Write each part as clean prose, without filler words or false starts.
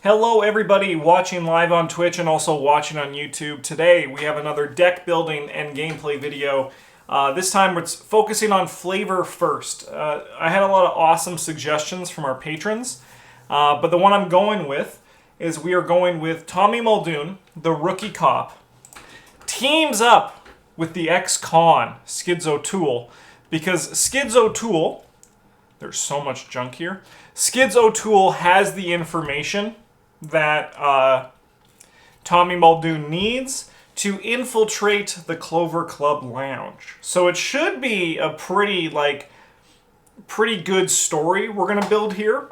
Hello everybody watching live on Twitch and also watching on YouTube. Today we have another deck building and gameplay video. This time it's focusing on flavor first. I had a lot of awesome suggestions from our patrons, but the one I'm going with is we are going with Tommy Muldoon, the rookie cop, teams up with the ex-con, Skids O'Toole, because Skids O'Toole, there's so much junk here, Skids O'Toole has the information that Tommy Muldoon needs to infiltrate the Clover Club Lounge. So it should be a pretty good story we're going to build here.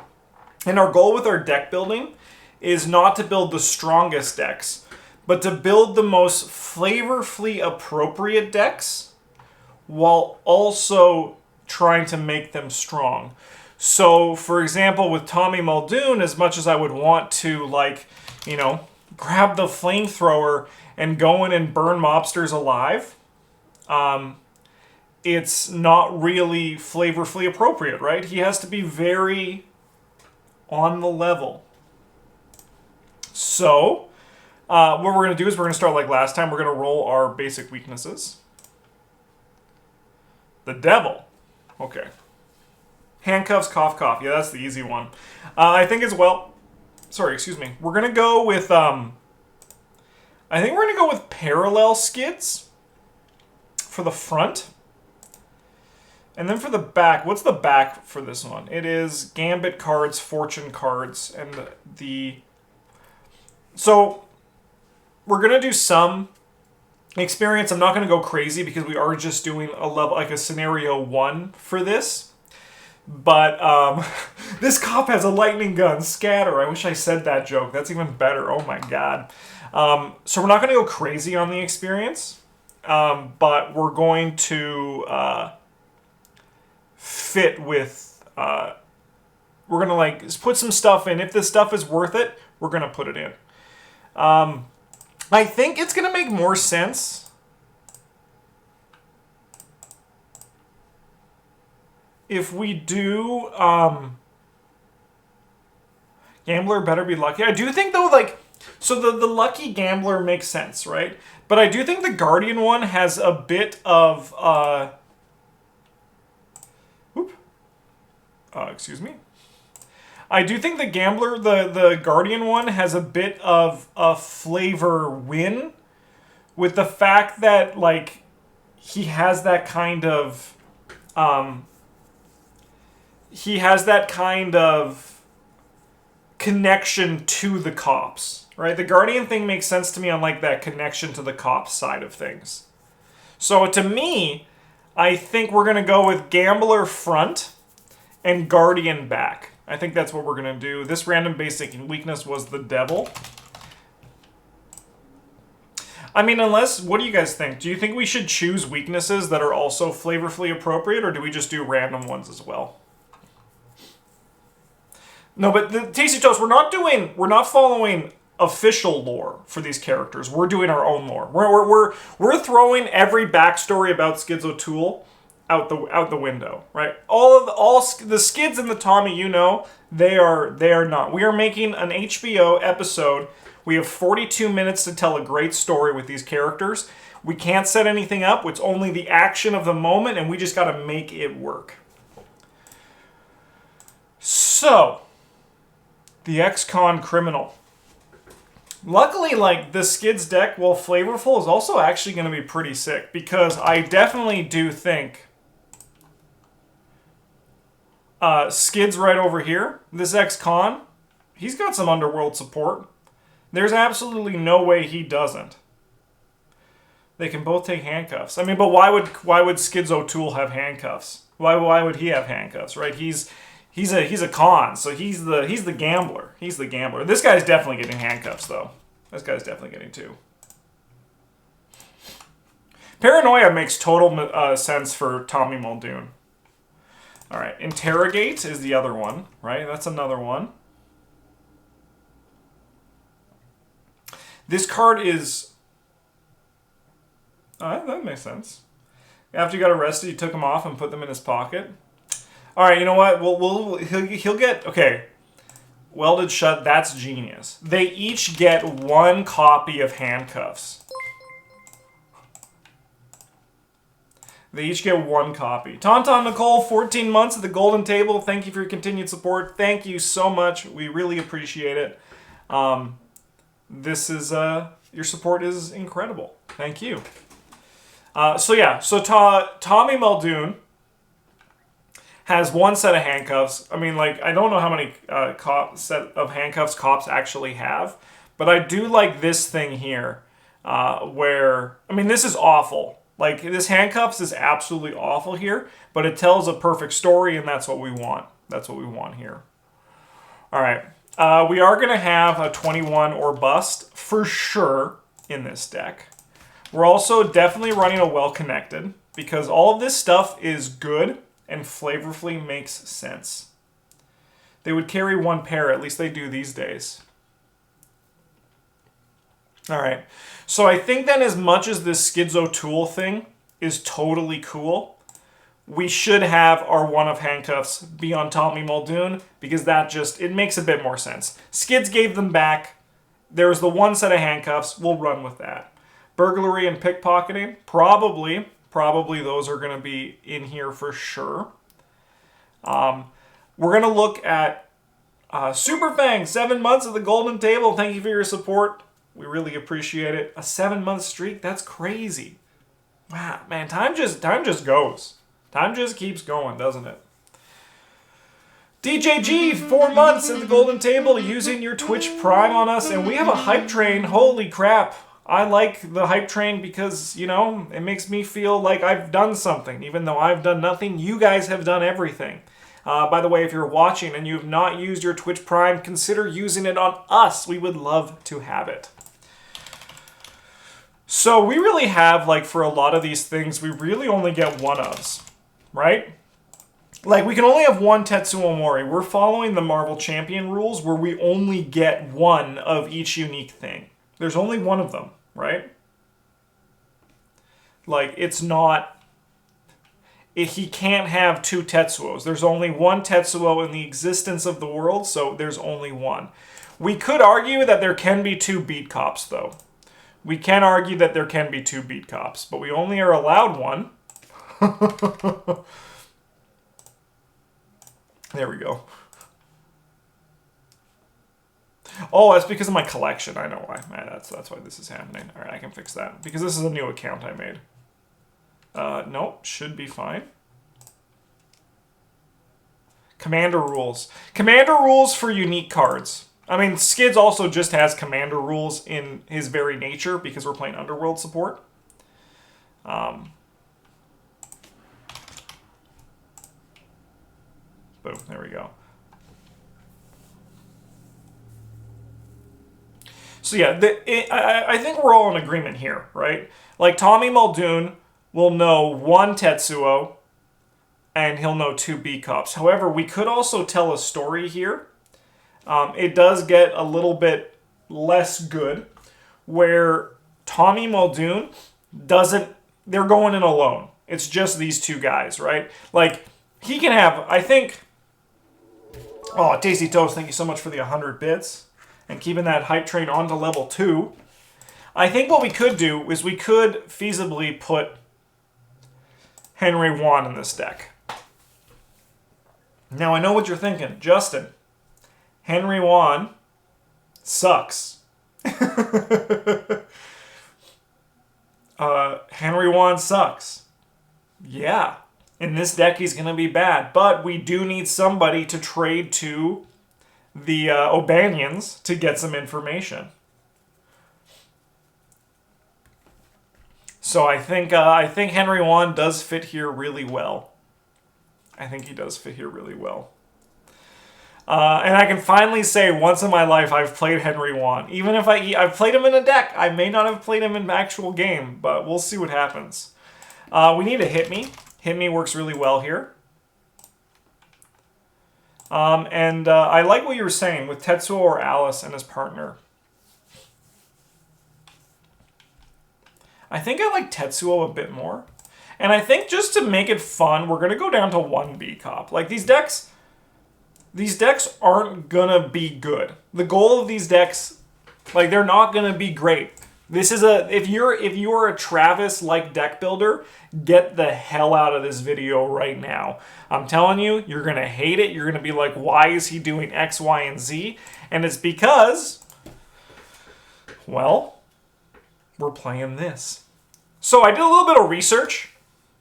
And our goal with our deck building is not to build the strongest decks, but to build the most flavorfully appropriate decks while also trying to make them strong. So, for example, with Tommy Muldoon, as much as I would want to, grab the flamethrower and go in and burn mobsters alive, it's not really flavorfully appropriate, right? He has to be very on the level. So, what we're going to do is we're going to start like last time. We're going to roll our basic weaknesses. The devil. Okay. Handcuffs, cough, cough. Yeah, that's the easy one. I think as well... Sorry, excuse me. We're going to go with... I think we're going to go with parallel skids for the front. And then for the back, what's the back for this one? It is Gambit cards, Fortune cards, and the... So, we're going to do some experience. I'm not going to go crazy because we are just doing a level, like a scenario 1 for this. But this cop has a lightning gun. Scatter. I wish I said that joke. That's even better. Oh my god. So we're not going to go crazy on the experience. But we're going to fit with... we're going to put some stuff in. If this stuff is worth it, we're going to put it in. I think it's going to make more sense... if we do, Gambler better be lucky. I do think, though, so the lucky Gambler makes sense, right? But I do think the Guardian one has a bit of, excuse me. I do think the Gambler, the Guardian one, has a bit of a flavor win with the fact that, he has that kind of, connection to the cops, right? The Guardian thing makes sense to me on that connection to the cops side of things. So to me, I think we're going to go with Gambler front and Guardian back. I think that's what we're going to do. This random basic weakness was the devil. I mean, what do you guys think? Do you think we should choose weaknesses that are also flavorfully appropriate, or do we just do random ones as well? No, but the Tasty Toast, we're not following official lore for these characters. We're doing our own lore. We're throwing every backstory about Skids O'Toole out the window, right? All the Skids and the Tommy, they are not. We are making an HBO episode. We have 42 minutes to tell a great story with these characters. We can't set anything up. It's only the action of the moment, and we just got to make it work. So, the ex-con criminal. Luckily, this Skids deck, while flavorful, is also actually going to be pretty sick, because I definitely do think Skids right over here, this ex-con, he's got some underworld support. There's absolutely no way he doesn't. They can both take handcuffs. I mean, but why would Skids O'Toole have handcuffs? Why would he have handcuffs, right? He's a con, so he's the gambler. He's the gambler. This guy's definitely getting handcuffs, though. This guy's definitely getting 2. Paranoia makes total sense for Tommy Muldoon. All right, interrogate is the other one, right? That's another one. This card is... that makes sense. After you got arrested, you took him off and put them in his pocket. All right, you know what? He'll get... Okay. welded shut. That's genius. They each get 1 copy of handcuffs. They each get 1 copy. Tauntaun Nicole, 14 months at the Golden Table. Thank you for your continued support. Thank you so much. We really appreciate it. This is, your support is incredible. Thank you. Tommy Muldoon has 1 set of handcuffs. I mean, like, I don't know how many set of handcuffs cops actually have, but I do like this thing here, where, I mean, this is awful. Like, this handcuffs is absolutely awful here, but it tells a perfect story, and that's what we want. That's what we want here. All right. We are going to have a 21 or bust for sure in this deck. We're also definitely running a well-connected because all of this stuff is good and flavorfully makes sense. They would carry 1 pair, at least they do these days. All right. So I think then as much as this Skids O'Toole thing is totally cool, we should have our 1 of handcuffs be on Tommy Muldoon because that just, it makes a bit more sense. Skids gave them back. There was the 1 set of handcuffs. We'll run with that. Burglary and pickpocketing, probably those are going to be in here for sure. We're going to look at Super Fang, 7 months at the Golden Table. Thank you for your support. We really appreciate it. A 7-month streak, that's crazy. Wow, man, time just goes. Time just keeps going, doesn't it? DJG, 4 months at the Golden Table using your Twitch Prime on us, and we have a hype train. Holy crap. I like the hype train because, you know, it makes me feel like I've done something. Even though I've done nothing, you guys have done everything. By the way, if you're watching and you have not used your Twitch Prime, consider using it on us. We would love to have it. So we really have, like, for a lot of these things, we really only get 1-ofs, right? Like, we can only have 1 Tetsuo Mori. We're following the Marvel Champion rules where we only get 1 of each unique thing. There's only 1 of them, right? Like, it's not... he can't have 2 Tetsuos. There's only 1 Tetsuo in the existence of the world, so there's only 1. We could argue that there can be 2 Beat Cops, though. We can argue that there can be 2 Beat Cops, but we only are allowed 1. There we go. Oh, that's because of my collection. I know why. That's why this is happening. All right, I can fix that. Because this is a new account I made. Nope, should be fine. Commander rules. Commander rules for unique cards. I mean, Skids also just has commander rules in his very nature because we're playing Underworld support. Boom, there we go. So yeah, I think we're all in agreement here, right? Like, Tommy Muldoon will know 1 Tetsuo, and he'll know 2 B-Cops. However, we could also tell a story here. It does get a little bit less good, where Tommy Muldoon doesn't... They're going in alone. It's just these 2 guys, right? Like, he can have, I think... Oh, Tasty Toast, thank you so much for the 100 bits. And keeping that hype train on to level 2. I think what we could do is we could feasibly put Henry Juan in this deck. Now, I know what you're thinking. Justin, Henry Juan sucks. Henry Juan sucks. Yeah. In this deck, he's going to be bad. But we do need somebody to trade to the O'Banions to get some information. So I think Henry Juan does fit here really well. I think he does fit here really well. And I can finally say, once in my life, I've played Henry Juan. Even if I've played him in a deck, I may not have played him in an actual game, but we'll see what happens. We need a Hit Me. Hit Me works really well here. I like what you were saying with Tetsuo or Alice and his partner. I think I like Tetsuo a bit more. And I think just to make it fun, we're going to go down to 1 B-Cop. Like, these decks, these decks aren't gonna be good. The goal of these decks, like, they're not gonna be great. This is if you're a Travis-like deck builder, get the hell out of this video right now. I'm telling you, you're gonna hate it. You're gonna be like, why is he doing X, Y, and Z? And it's because, well, we're playing this. So I did a little bit of research.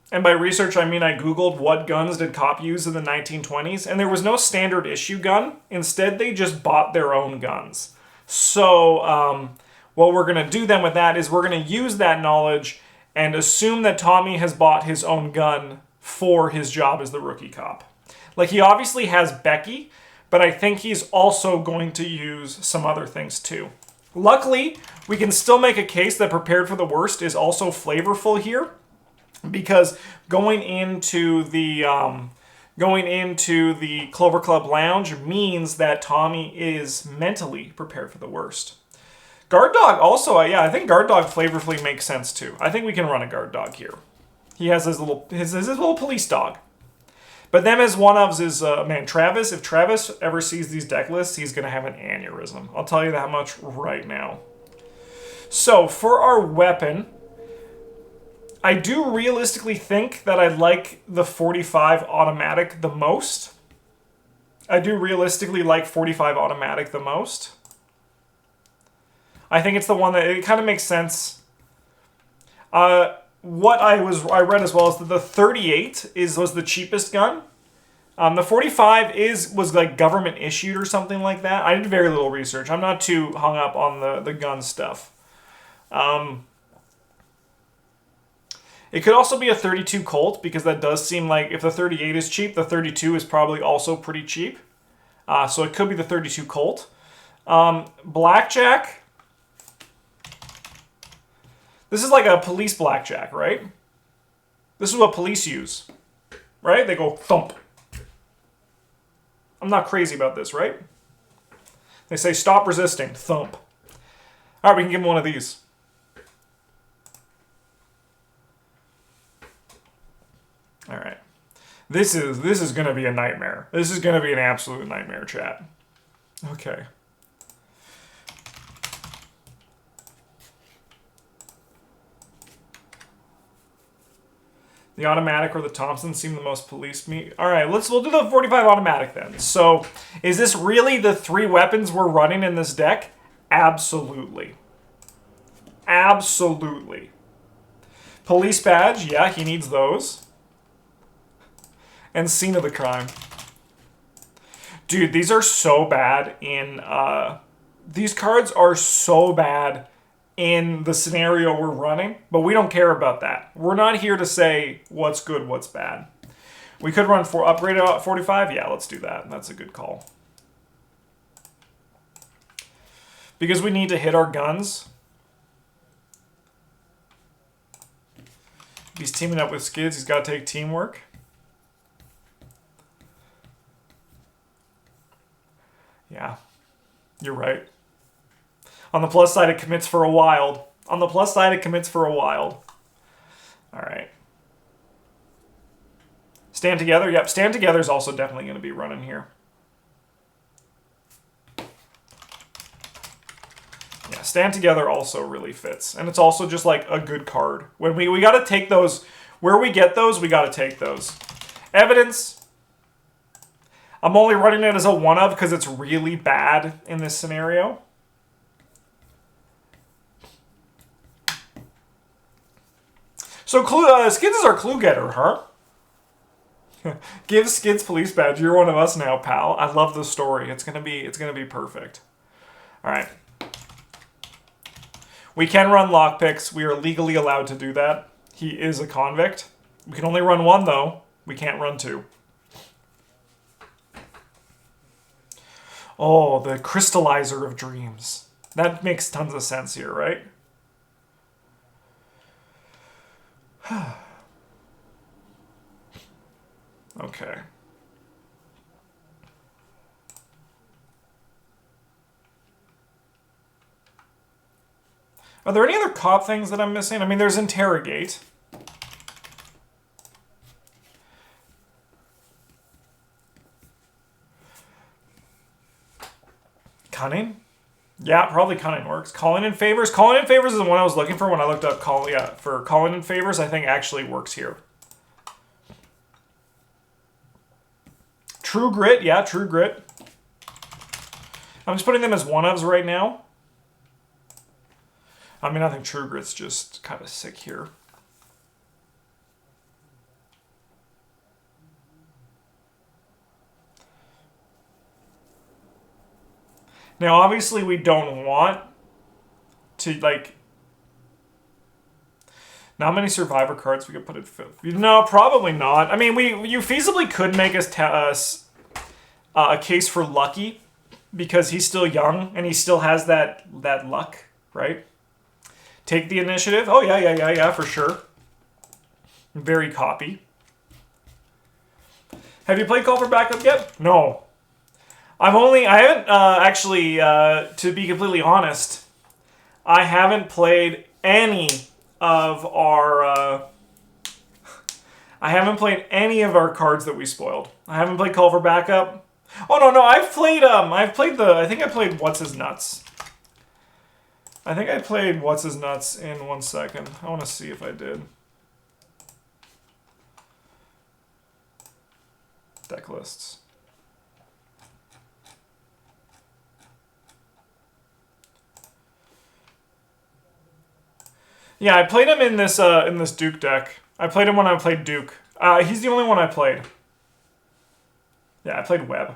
And by research, I mean I Googled what guns did Cop use in the 1920s, and there was no standard issue gun. Instead, they just bought their own guns. So what we're going to do then with that is we're going to use that knowledge and assume that Tommy has bought his own gun for his job as the rookie cop. Like, he obviously has Becky, but I think he's also going to use some other things too. Luckily, we can still make a case that Prepared for the Worst is also flavorful here, because going into the Clover Club Lounge means that Tommy is mentally prepared for the worst. Guard Dog also, yeah, I think Guard Dog flavorfully makes sense too. I think we can run a Guard Dog here. He has his little police dog. But them as one-ofs is, man, Travis, if Travis ever sees these deck lists, he's going to have an aneurysm. I'll tell you that much right now. So, for our weapon, I do realistically think that I like the 45 automatic the most. I do realistically like 45 automatic the most. I think it's the one that, it kind of makes sense. What I read as well is that the 38 was the cheapest gun. The 45 was like government issued or something like that. I did very little research. I'm not too hung up on the gun stuff. It could also be a 32 Colt, because that does seem like if the 38 is cheap, the 32 is probably also pretty cheap. So it could be the 32 Colt. Blackjack. This is like a police blackjack, right? This is what police use, right? They go thump. I'm not crazy about this, right? They say stop resisting, thump. All right, we can give him one of these. All right. This is going to be a nightmare. This is going to be an absolute nightmare, chat. Okay. The automatic or the Thompson seem the most police me. All right, we'll do the 45 automatic then. So, is this really the 3 weapons we're running in this deck? Absolutely. Absolutely. Police badge, yeah, he needs those. And scene of the crime. Dude, these are so bad in... these cards are so bad in the scenario we're running, but we don't care about that. We're not here to say what's good, what's bad. We could run for upgraded 45. Yeah, let's do that. That's a good call. Because we need to hit our guns. If he's teaming up with Skids, he's got to take teamwork. Yeah, you're right. On the plus side, it commits for a wild. On the plus side, it commits for a wild. All right. Stand together. Yep, stand together is also definitely going to be running here. Yeah, stand together also really fits. And it's also just like a good card. When we got to take those, where we get those, we got to take those. Evidence. I'm only running it as a one-of because it's really bad in this scenario. So Skids is our clue getter, huh? Give Skids police badge. You're one of us now, pal. I love the story. It's gonna be perfect. All right. We can run lockpicks. We are legally allowed to do that. He is a convict. We can only run 1 though. We can't run 2. Oh, the crystallizer of dreams. That makes tons of sense here, right? Okay. Are there any other cop things that I'm missing? I mean, there's interrogate. Cunning? Yeah, probably Cunning works. Calling in Favors. Calling in Favors is the one I was looking for when I looked up for Calling in Favors. I think actually works here. True Grit. Yeah, True Grit. I'm just putting them as one-ofs right now. I mean, I think True Grit's just kind of sick here. Now, obviously, we don't want to, like... Not many Survivor cards we could put in fifth. No, probably not. I mean, you feasibly could make us a case for Lucky, because he's still young, and he still has that luck, right? Take the Initiative. Oh, yeah, for sure. Very copy. Have you played Call for Backup yet? No. I haven't actually, to be completely honest, I haven't played any of our, I haven't played any of our cards that we spoiled. I haven't played Call for Backup. Oh, no, I think I played What's His Nuts. I think I played What's His Nuts in 1 second. I want to see if I did. Deck lists. Yeah, I played him in this Duke deck. I played him when I played Duke. He's the only one I played. Yeah, I played Webb.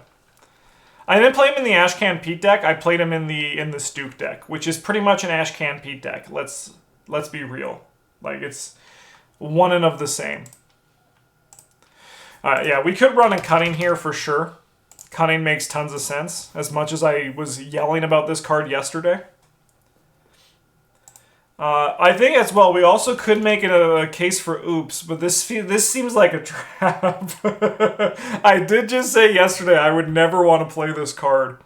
I didn't play him in the Ashcan Pete deck. I played him in the Duke deck, which is pretty much an Ashcan Pete deck. Let's be real. Like, it's one and of the same. Yeah, we could run a Cunning here for sure. Cunning makes tons of sense, as much as I was yelling about this card yesterday. I think as well, we also could make it a case for Oops, but this seems like a trap. I did just say yesterday I would never want to play this card.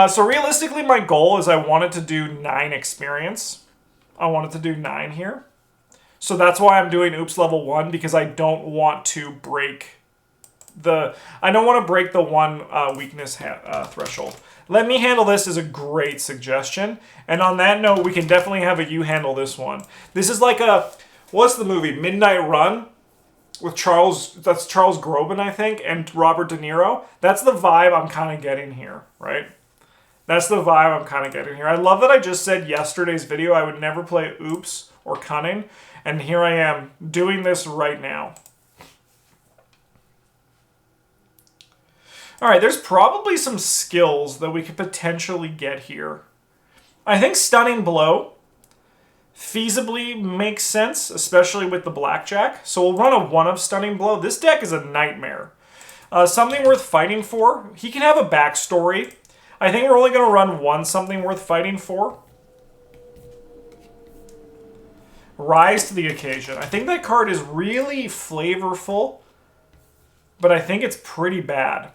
So realistically, my goal is I wanted to do 9 experience. I wanted to do 9 here. So that's why I'm doing Oops level 1, because I don't want to break the... I don't want to break the 1 weakness threshold. Let Me Handle This is a great suggestion. And on that note, we can definitely have a You Handle This one. This is like a... What's the movie? Midnight Run? With Charles... That's Charles Grodin, I think, and Robert De Niro. That's the vibe I'm kind of getting here, right? That's the vibe I'm kind of getting here. I love that I just said yesterday's video I would never play Oops or Cunning. And here I am, doing this right now. Alright, there's probably some skills that we could potentially get here. I think Stunning Blow feasibly makes sense, especially with the Blackjack. So we'll run a 1 of Stunning Blow. This deck is a nightmare. Something Worth Fighting For. He can have a backstory. I think we're only going to run 1 Something Worth Fighting For. Rise to the Occasion. I think that card is really flavorful, but I think it's pretty bad.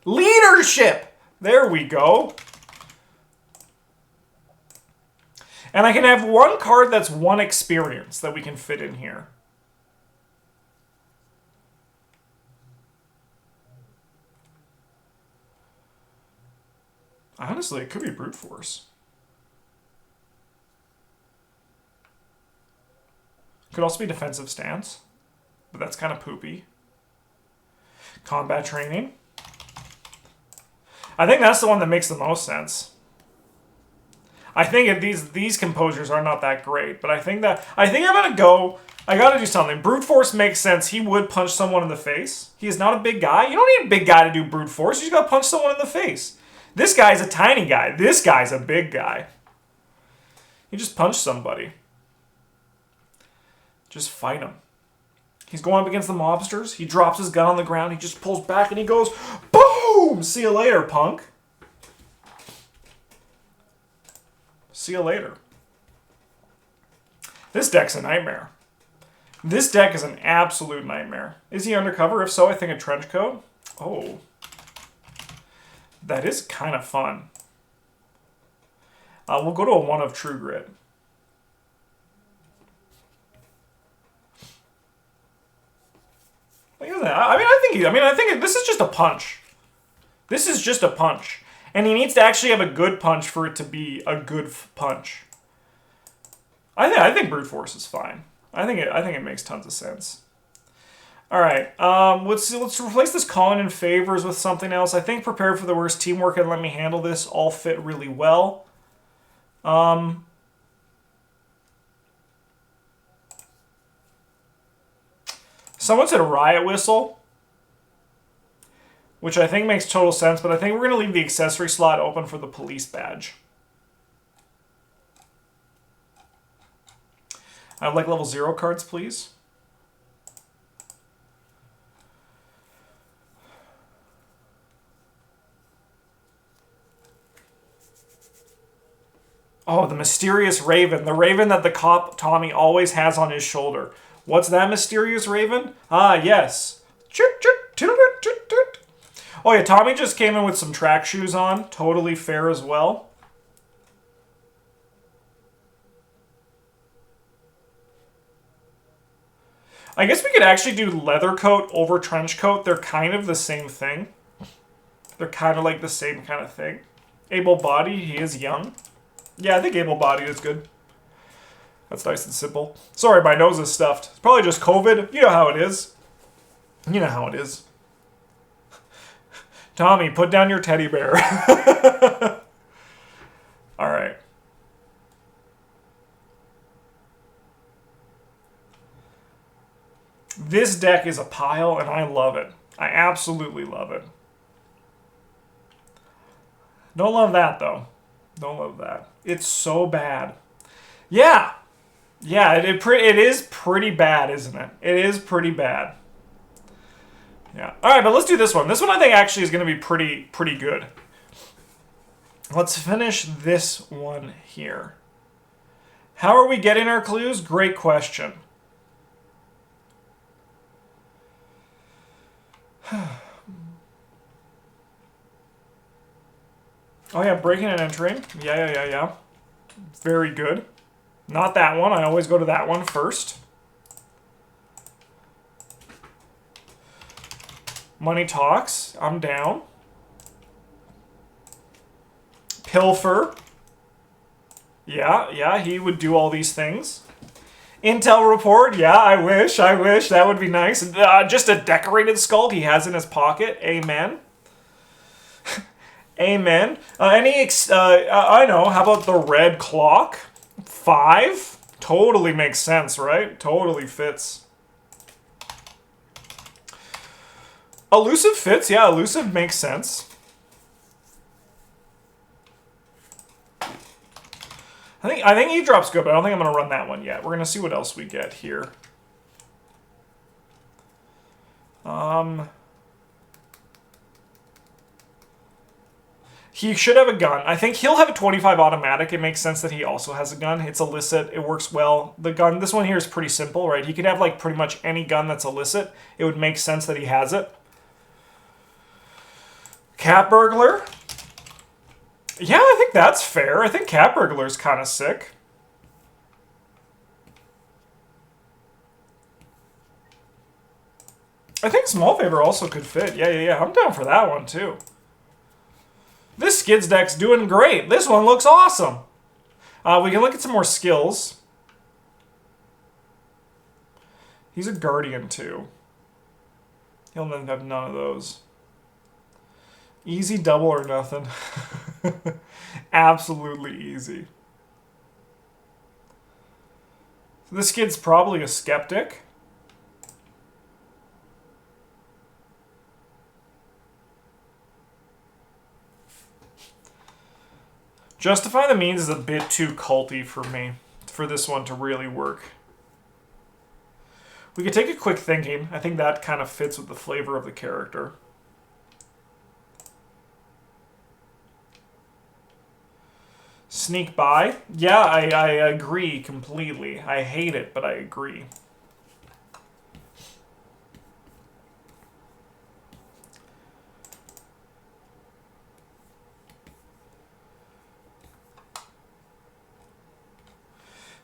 Leadership! There we go. And I can have 1 card that's 1 experience that we can fit in here. Honestly, it could be Brute Force. Could also be Defensive Stance, but that's kind of poopy. Combat Training. I think that's the one that makes the most sense. I think these composures are not that great, but I think I'm gonna go. I gotta do something. Brute Force makes sense. He would punch someone in the face. He is not a big guy. You don't need a big guy to do Brute Force. You just gotta punch someone in the face. This guy's a tiny guy. This guy's a big guy. You just punch somebody. Just fight him. He's going up against the mobsters. He drops his gun on the ground. He just pulls back and he goes, boom! See you later, punk. See you later. This deck's a nightmare. This deck is an absolute nightmare. Is he undercover? If so, I think a trench coat. Oh. That is kind of fun. We'll go to a 1 of True Grit. I think this is just a punch. This is just a punch. And he needs to actually have a good punch for it to be a good punch. I think brute force is fine. I think it makes tons of sense. All right, let's replace this calling in favors with something else. I think prepared for the worst, teamwork, and let me handle this all fit really well. Someone said riot whistle, which I think makes total sense, but I think we're going to leave the accessory slot open for the police badge. I'd like level 0 cards, please. Oh, the mysterious raven. The raven that the cop Tommy always has on his shoulder. What's that mysterious raven? Ah, yes. Oh yeah, Tommy just came in with some track shoes on. Totally fair as well. I guess we could actually do leather coat over trench coat. They're kind of the same thing. They're kind of like the same kind of thing. Able-bodied, he is young. Yeah, I think able-bodied is good. That's nice and simple. Sorry, my nose is stuffed. It's probably just COVID. You know how it is. You know how it is. Tommy, put down your teddy bear. All right. This deck is a pile, and I love it. I absolutely love it. Don't love that, though. Don't love that. It's so bad. Yeah. Yeah, it is pretty bad, isn't it? It is pretty bad. Yeah. All right, but let's do this one. This one I think actually is going to be pretty good. Let's finish this one here. How are we getting our clues? Great question. Oh yeah, breaking and entering. Yeah. Very good. Not that one. I always go to that one first. Money talks. I'm down. Pilfer. Yeah, he would do all these things. Intel report. Yeah, I wish. That would be nice. Just a decorated skull he has in his pocket. Amen. Amen. I know. How about the red clock? 5? Totally makes sense, right? Totally fits. Elusive fits. Yeah, elusive makes sense. I think eavesdrop's good, but I don't think I'm going to run that one yet. We're going to see what else we get here. He should have a gun. I think he'll have a 25 automatic. It makes sense that he also has a gun. It's illicit. It works well. The gun, this one here is pretty simple, right? He could have like pretty much any gun that's illicit. It would make sense that he has it. Cat burglar. Yeah, I think that's fair. I think cat burglar is kind of sick. I think small favor also could fit. Yeah. I'm down for that one too. This Skids deck's doing great. This one looks awesome. We can look at some more skills. He's a guardian too. He'll then have none of those. Easy double or nothing. Absolutely easy. So this kid's probably a skeptic. Justify the Means is a bit too culty for me, for this one to really work. We could take a quick thinking. I think that kind of fits with the flavor of the character. Sneak by. Yeah, I agree completely. I hate it, but I agree.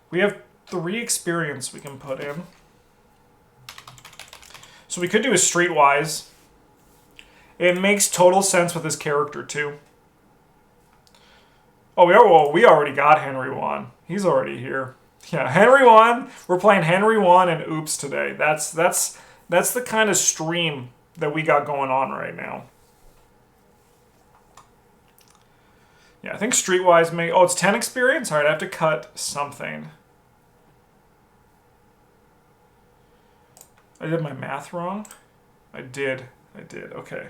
We have 3 experience we can put in. So we could do a streetwise. It makes total sense with his character, too. Oh, we already got Henry Wan. He's already here. Yeah, Henry Wan. We're playing Henry Wan and Oops today. That's the kind of stream that we got going on right now. Yeah, I think Streetwise may... Oh, it's 10 experience? All right, I have to cut something. I did my math wrong? I did. Okay.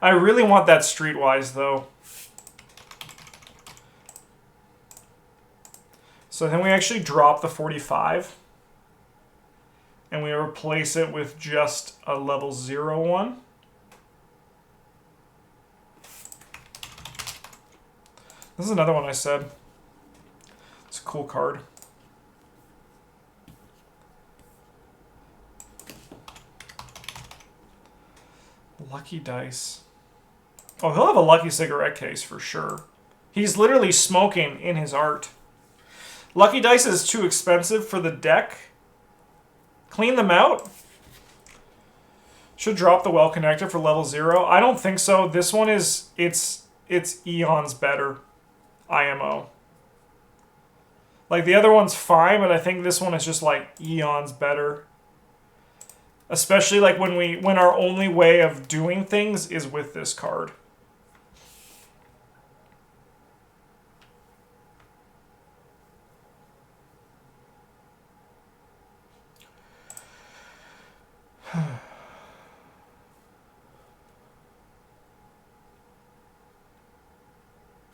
I really want that Streetwise, though. So then we actually drop the 45. And we replace it with just a level 0 one. This is another one I said. It's a cool card. Lucky dice. Oh, he'll have a lucky cigarette case for sure. He's literally smoking in his art. Lucky dice is too expensive for the deck. Clean them out. Should drop the well connector for level 0. I don't think so. This one is it's eons better. IMO. Like the other one's fine, but I think this one is just like eons better. Especially like when our only way of doing things is with this card.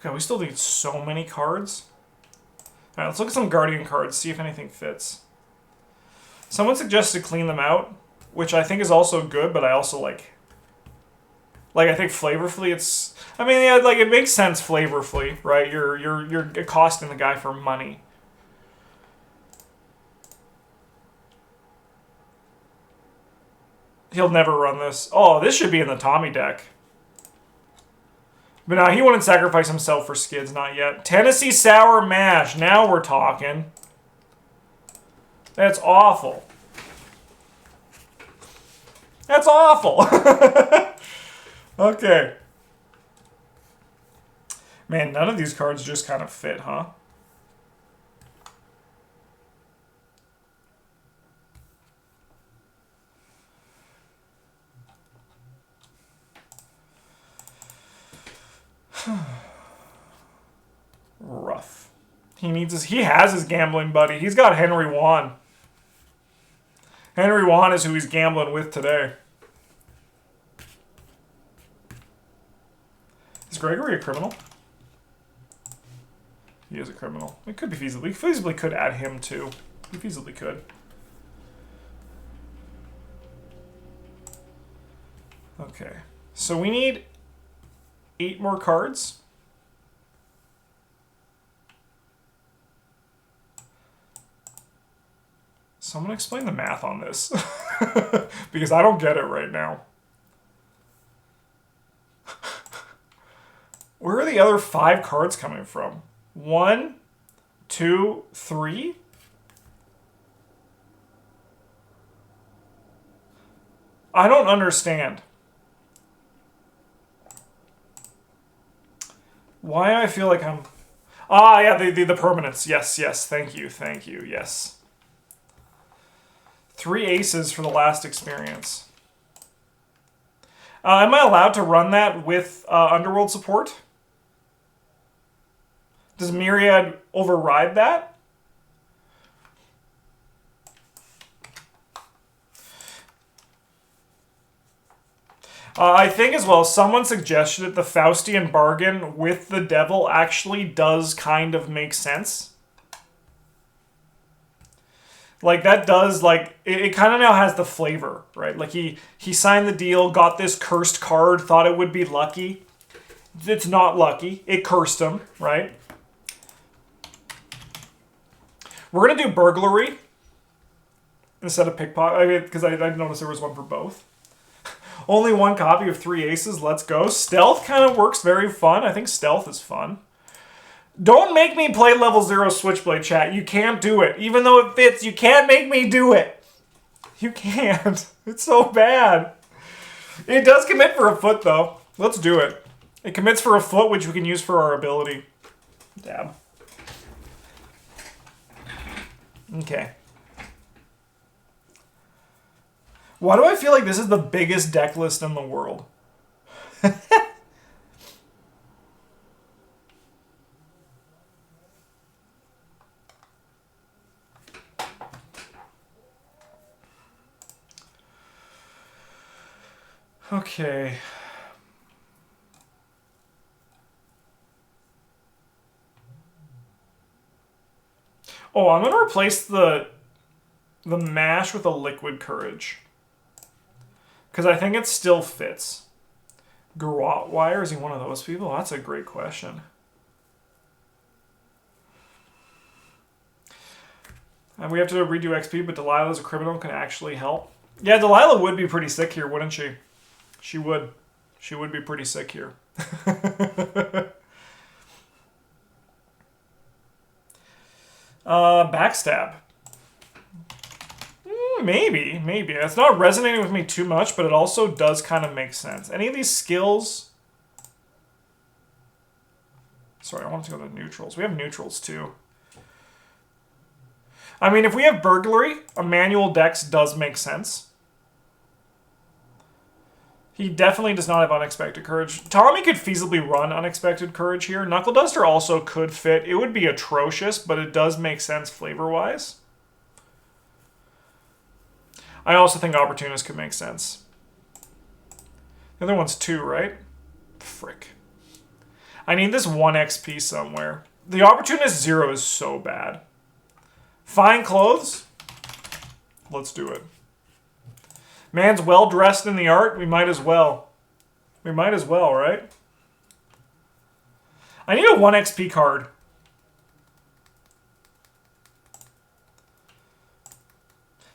Okay, we still need so many cards. All right, let's look at some Guardian cards, see if anything fits. Someone suggested clean them out, which I think is also good, but I also like I think flavorfully it's... I mean, yeah, like it makes sense flavorfully, right? You're accosting the guy for money. He'll never run this. Oh, this should be in the Tommy deck. But now he wouldn't sacrifice himself for Skids, not yet. Tennessee Sour Mash. Now we're talking. That's awful. That's awful. Okay. Man, none of these cards just kind of fit, huh? Rough. He has his gambling buddy. He's got Henry Wan. Henry Wan is who he's gambling with today. Is Gregory a criminal? He is a criminal. It could be feasibly. We feasibly could add him too. We feasibly could. Okay. So we need 8 more cards. Someone explain the math on this. Because I don't get it right now. Where are the other 5 cards coming from? 1, 2, 3? I don't understand. Why I feel like I'm... Ah, yeah, the permanents. Yes, thank you, yes. 3 aces for the last experience. Am I allowed to run that with Underworld support? Does Myriad override that? I think as well, someone suggested that the Faustian bargain with the devil actually does kind of make sense. Like, that does, like, it kind of now has the flavor, right? Like, he signed the deal, got this cursed card, thought it would be lucky. It's not lucky. It cursed him, right? We're going to do burglary instead of pickpocket, because I noticed there was one for both. Only 1 copy of 3 aces. Let's go. Stealth kind of works very fun. I think stealth is fun. Don't make me play level 0 Switchblade, chat. You can't do it. Even though it fits, you can't make me do it. You can't. It's so bad. It does commit for a foot, though. Let's do it. It commits for a foot, which we can use for our ability. Dab. Okay. Why do I feel like this is the biggest deck list in the world? Okay. Oh, I'm going to replace the mash with a liquid courage. Because I think it still fits. Garrote wire, is he one of those people? That's a great question. And we have to redo XP, but Delilah as a criminal can actually help. Yeah, Delilah would be pretty sick here, wouldn't she? She would. She would be pretty sick here. Backstab. Maybe. It's not resonating with me too much, but it also does kind of make sense. Any of these skills... Sorry, I want to go to neutrals. We have neutrals, too. I mean, if we have burglary, a manual dex does make sense. He definitely does not have unexpected courage. Tommy could feasibly run unexpected courage here. Knuckle Duster also could fit. It would be atrocious, but it does make sense flavor-wise. I also think Opportunist could make sense. The other one's 2, right? Frick. I need this 1 XP somewhere. The Opportunist 0 is so bad. Fine clothes? Let's do it. Man's well-dressed in the art? We might as well. We might as well, right? I need a 1 XP card.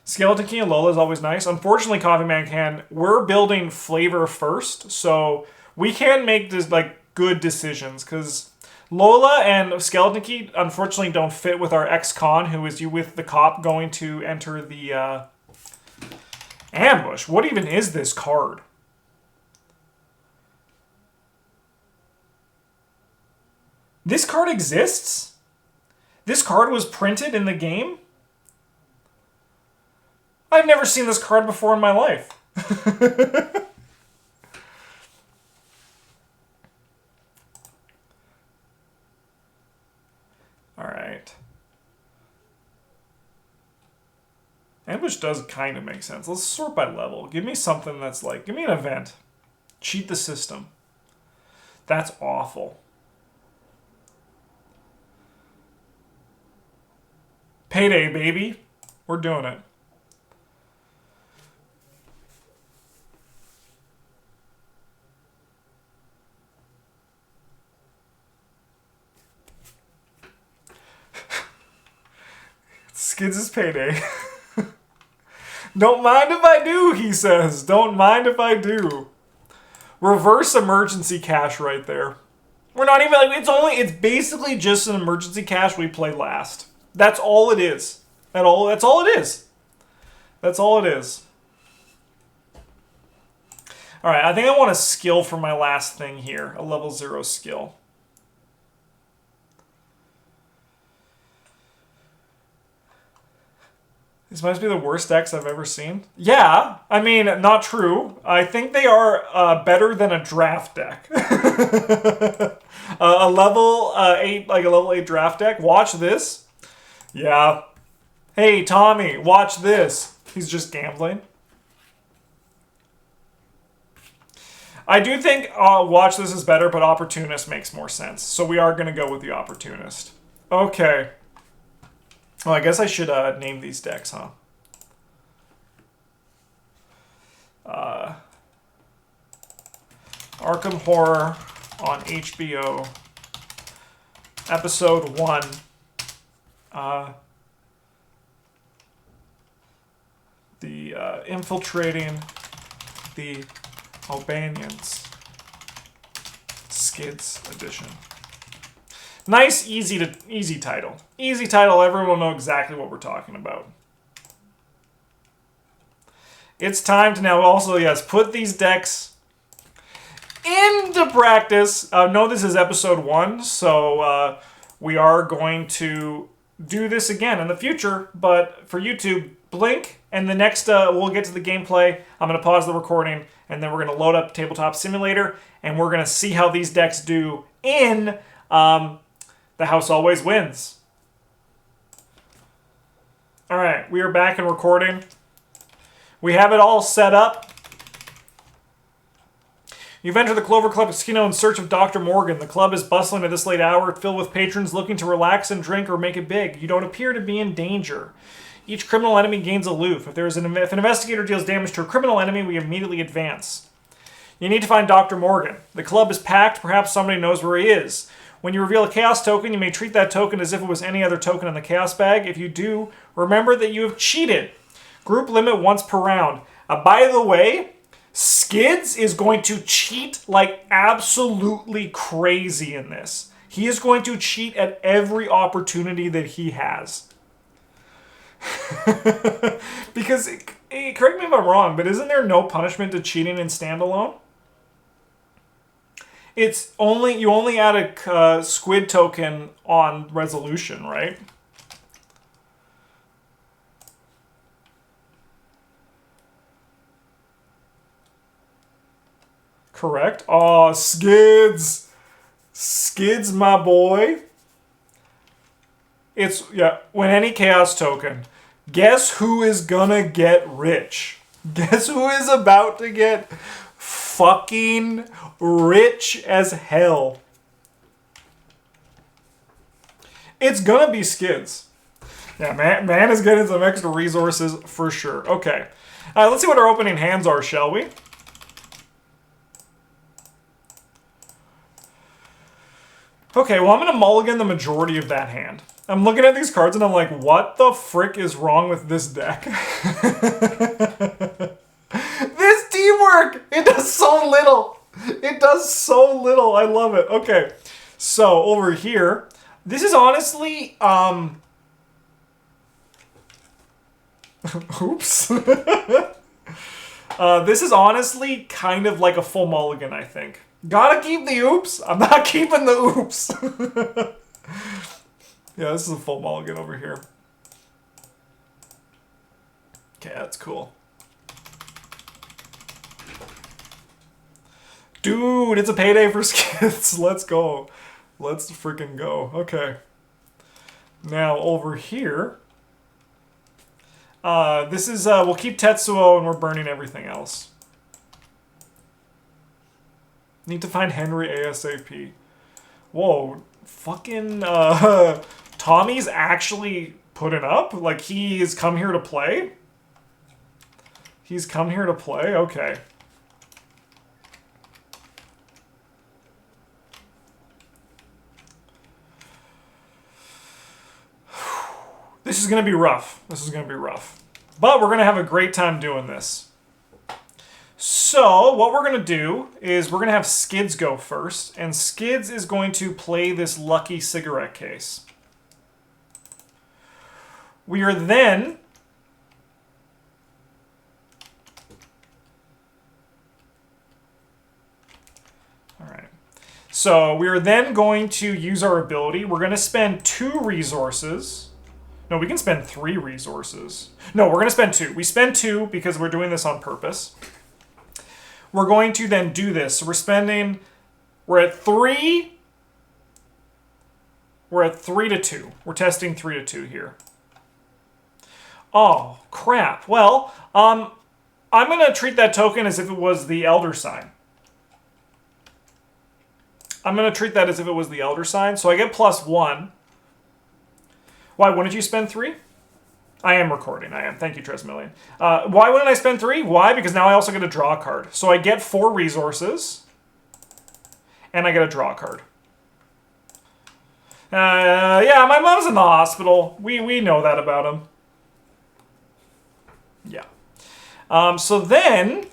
Skeleton Key and Lola is always nice. Unfortunately, Coffee Man can. We're building flavor first, so we can't make this like good decisions because Lola and Skeleton Key unfortunately don't fit with our ex-con, who is you with the cop going to enter the ambush. What even is this card? This card exists? This card was printed in the game? I've never seen this card before in my life. Alright. Ambush does kind of make sense. Let's sort by level. Give me something that's like... Give me an event. Cheat the system. That's awful. Payday, baby. We're doing it. Skids' payday. Don't mind if I do, he says. Don't mind if I do. Reverse emergency cash right there. We're not even like it's basically just an emergency cash we play last. That's all it is. That's all it is. That's all it is. Alright, I think I want a skill for my last thing here. A level 0 skill. This must be the worst decks I've ever seen. Yeah, I mean, not true. I think they are better than a draft deck. A level 8, like a level 8 draft deck. Watch this. Yeah. Hey, Tommy, watch this. He's just gambling. I do think Watch This is better, but Opportunist makes more sense. So we are going to go with the Opportunist. Okay. Well, I guess I should name these decks, huh? Arkham Horror on HBO. Episode 1. Infiltrating the Albanians. Skids edition. Nice, easy title. Easy title, everyone will know exactly what we're talking about. It's time to now also, yes, put these decks into practice. No, this is episode 1, so we are going to do this again in the future, but for YouTube, blink, and the next, we'll get to the gameplay. I'm going to pause the recording, and then we're going to load up Tabletop Simulator, and we're going to see how these decks do in The House Always Wins. Alright, we are back and recording. We have it all set up. You've entered the Clover Club Casino in search of Dr. Morgan. The club is bustling at this late hour, filled with patrons looking to relax and drink or make it big. You don't appear to be in danger. Each criminal enemy gains aloof. If an investigator deals damage to a criminal enemy, we immediately advance. You need to find Dr. Morgan. The club is packed. Perhaps somebody knows where he is. When you reveal a Chaos token, you may treat that token as if it was any other token in the Chaos bag. If you do, remember that you have cheated. Group limit once per round. By the way, Skids is going to cheat like absolutely crazy in this. He is going to cheat at every opportunity that he has. Because, correct me if I'm wrong, but isn't there no punishment to cheating in standalone? It's only, you only add a squid token on resolution, right? Correct? Oh, Skids! Skids, my boy. It's, yeah, when any Chaos token. Guess who is gonna get rich? Guess who is about to get fucking rich as hell? It's gonna be Skids. Yeah, man is getting some extra resources for sure. Okay. Let's see what our opening hands are, shall we? Okay, well, I'm going to mulligan the majority of that hand. I'm looking at these cards and I'm like, what the frick is wrong with this deck? This teamwork! It does so little. It does so little. I love it. Okay, so over here, this is honestly, oops. This is honestly kind of like a full mulligan, I think. Gotta keep the oops. I'm not keeping the oops. Yeah, this is a full mulligan over here. Okay, that's cool. Dude, it's a payday for Skids. Let's go. Let's freaking go. Okay. Now, over here, this is, we'll keep Tetsuo and we're burning everything else. Need to find Henry ASAP. Whoa, fucking, Tommy's actually putting up? Like, he's come here to play? He's come here to play? Okay. This is going to be rough. This is going to be rough. But we're going to have a great time doing this. So, what we're going to do is we're going to have Skids go first. And Skids is going to play this lucky cigarette case. We are then... Alright. So, we are then going to use our ability. We're going to spend 2 resources... No, we can spend 3 resources. No, we're going to spend 2. We spend 2 because we're doing this on purpose. We're going to then do this. So we're at 3. We're at 3 to 2. We're testing 3 to 2 here. Oh, crap. Well, I'm going to treat that token as if it was the Elder Sign. I'm going to treat that as if it was the Elder Sign. So I get +1. Why wouldn't you spend 3? I am recording. I am. Thank you, Tresmillion. Why wouldn't I spend 3? Why? Because now I also get to draw a card. So I get 4 resources. And I get a draw card. Yeah, my mom's in the hospital. We know that about him. Yeah. So then,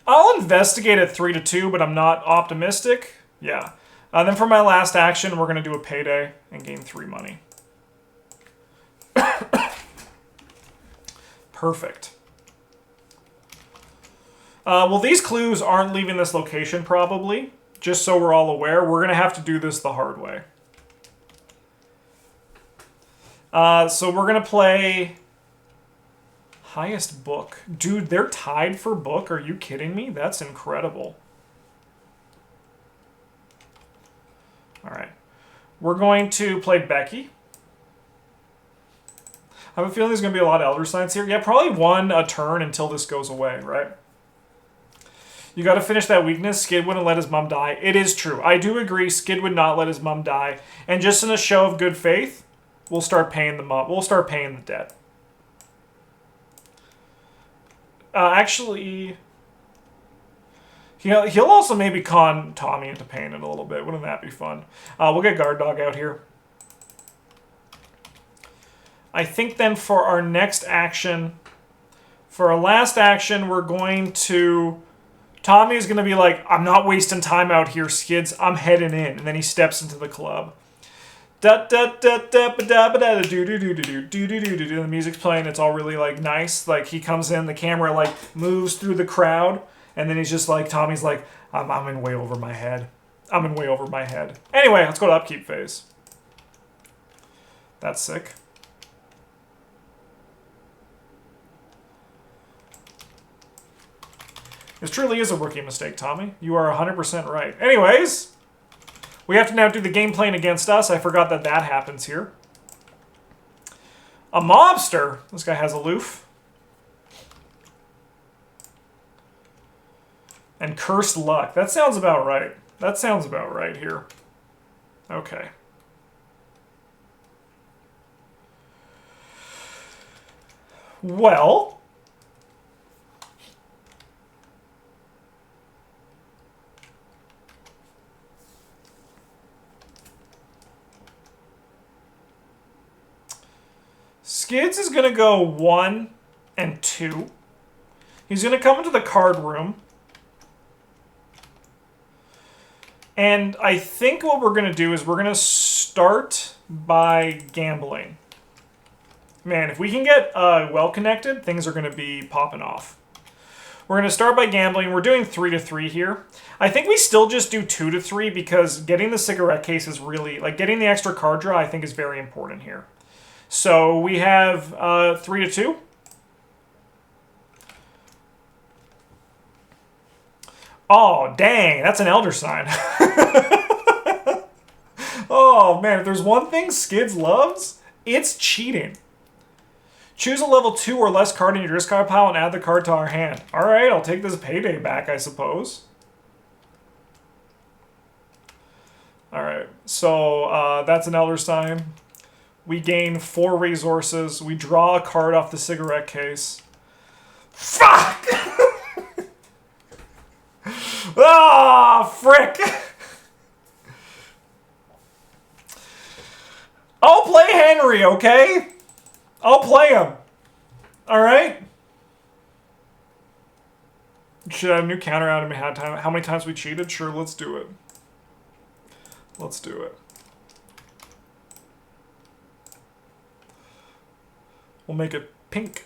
I'll investigate at 3 to 2, but I'm not optimistic. Yeah. Then for my last action, we're going to do a payday and gain 3 money. Perfect. Well, these clues aren't leaving this location, probably. Just so we're all aware, we're going to have to do this the hard way. So we're going to play highest book. Dude, they're tied for book. Are you kidding me? That's incredible. All right. We're going to play Becky. I have a feeling there's going to be a lot of Elder Signs here. Yeah, probably one a turn until this goes away, right? You got to finish that weakness. Skid wouldn't let his mom die. It is true. I do agree. Skid would not let his mom die. And just in a show of good faith, we'll start paying the mom. We'll start paying the debt. Actually, he'll also maybe con Tommy into paying it a little bit. Wouldn't that be fun? We'll get Guard Dog out here. I think then for our next action, for our last action, we're going to... Tommy is going to be like, I'm not wasting time out here, Skids. I'm heading in. And then he steps into the club. The music's playing. It's all really like nice. Like he comes in, the camera like moves through the crowd, and then he's just like, Tommy's like, I'm in way over my head. I'm in way over my head. Anyway, let's go to upkeep phase. That's sick. This truly is a rookie mistake, Tommy. You are 100% right. Anyways, we have to now do the game plan against us. I forgot that that happens here. A mobster. This guy has aloof. And cursed luck. That sounds about right. That sounds about right here. Okay. Well... Skids is going to go 1 and 2. He's going to come into the card room. And I think what we're going to do is we're going to start by gambling. Man, if we can get well connected, things are going to be popping off. We're going to start by gambling. We're doing 3 to 3 here. I think we still just do 2 to 3 because getting the cigarette case is really, like getting the extra card draw I think is very important here. So we have 3 to 2. Oh, dang. That's an Elder Sign. Oh, man. If there's one thing Skids loves, it's cheating. Choose a level 2 or less card in your discard pile and add the card to our hand. All right, I'll take this payday back, I suppose. All right. So that's an Elder Sign. We gain 4 resources. We draw a card off the cigarette case. Fuck! Ah, frick! I'll play Henry, okay? I'll play him. Alright? Should I have a new counter out of me? How many times we cheated? Sure, let's do it. Let's do it. We'll make it pink.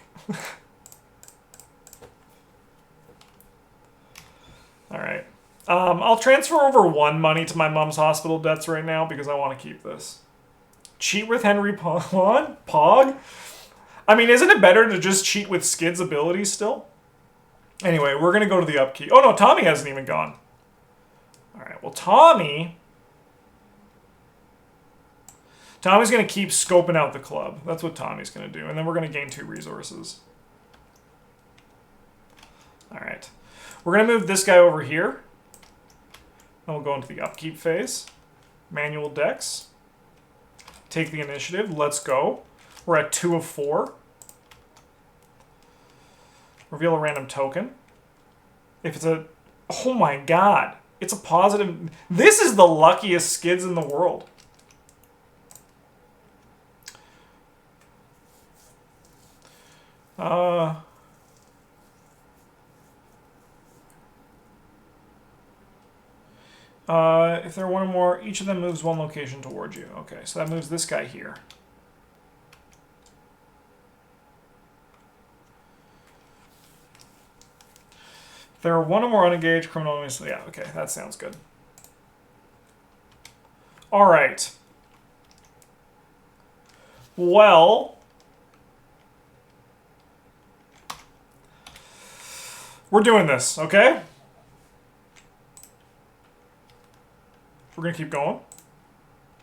Alright. I'll transfer over 1 money to my mom's hospital debts right now because I want to keep this. Cheat with Henry Pog? I mean, isn't it better to just cheat with Skid's abilities still? Anyway, we're going to go to the upkeep. Oh no, Tommy hasn't even gone. Alright, well Tommy's going to keep scoping out the club. That's what Tommy's going to do. And then we're going to gain 2 resources. Alright. We're going to move this guy over here. Then we'll go into the upkeep phase. Manual decks. Take the initiative. Let's go. We're at 2 of 4. Reveal a random token. If it's a... Oh my god. It's a positive... This is the luckiest Skids in the world. If there are 1 or more, each of them moves 1 location towards you. Okay, so that moves this guy here. There are one or more unengaged criminal. Yeah, okay, that sounds good. All right. Well, we're doing this, okay? We're gonna keep going.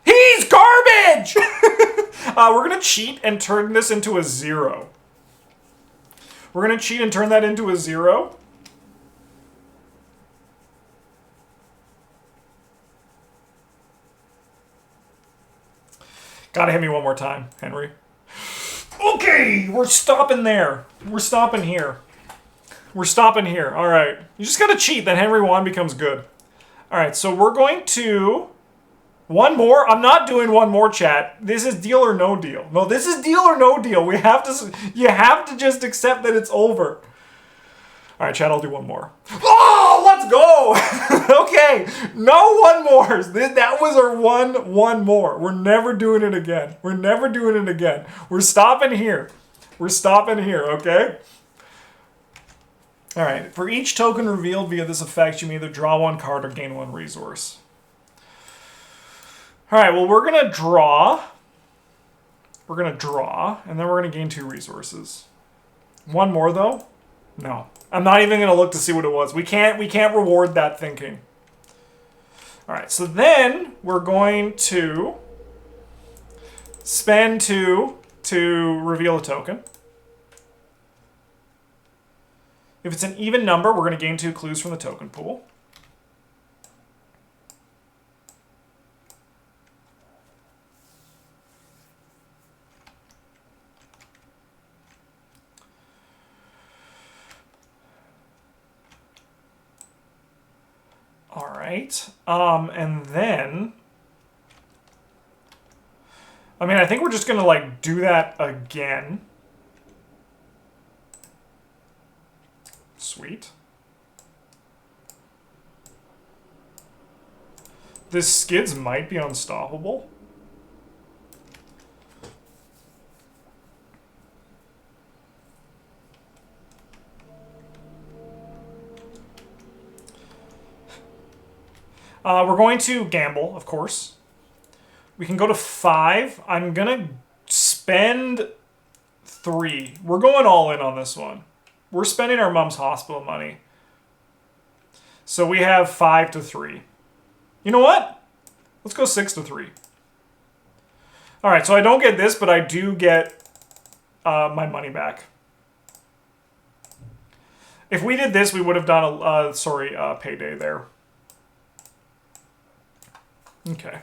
He's garbage! We're gonna cheat and turn this into a 0. We're gonna cheat and turn that into a 0. Gotta hit me one more time, Henry. Okay, we're stopping there. We're stopping here. We're stopping here. All right. You just gotta cheat, then Henry 1 becomes good. All right, so we're going to... One more? I'm not doing one more, chat. This is deal or no deal. No, this is deal or no deal. We have to... You have to just accept that it's over. All right, chat, I'll do one more. Oh, let's go! Okay, no one more. That was our one more. We're never doing it again. We're never doing it again. We're stopping here. We're stopping here, okay? All right, for each token revealed via this effect, you may either draw 1 card or gain 1 resource. All right, well, we're going to draw. We're going to draw, and then we're going to gain 2 resources. One more, though? No. I'm not even going to look to see what it was. We can't reward that thinking. All right, so then we're going to spend 2 to reveal a token. If it's an even number, we're going to gain 2 clues from the token pool. All right, and then, I mean, I think we're just gonna like do that again. Sweet. This Skids might be unstoppable. We're going to gamble, of course. We can go to 5. I'm going to spend 3. We're going all in on this one. We're spending our mom's hospital money. So we have 5 to 3. You know what? Let's go 6 to 3. All right, so I don't get this, but I do get my money back. If we did this, we would have done a payday there. Okay.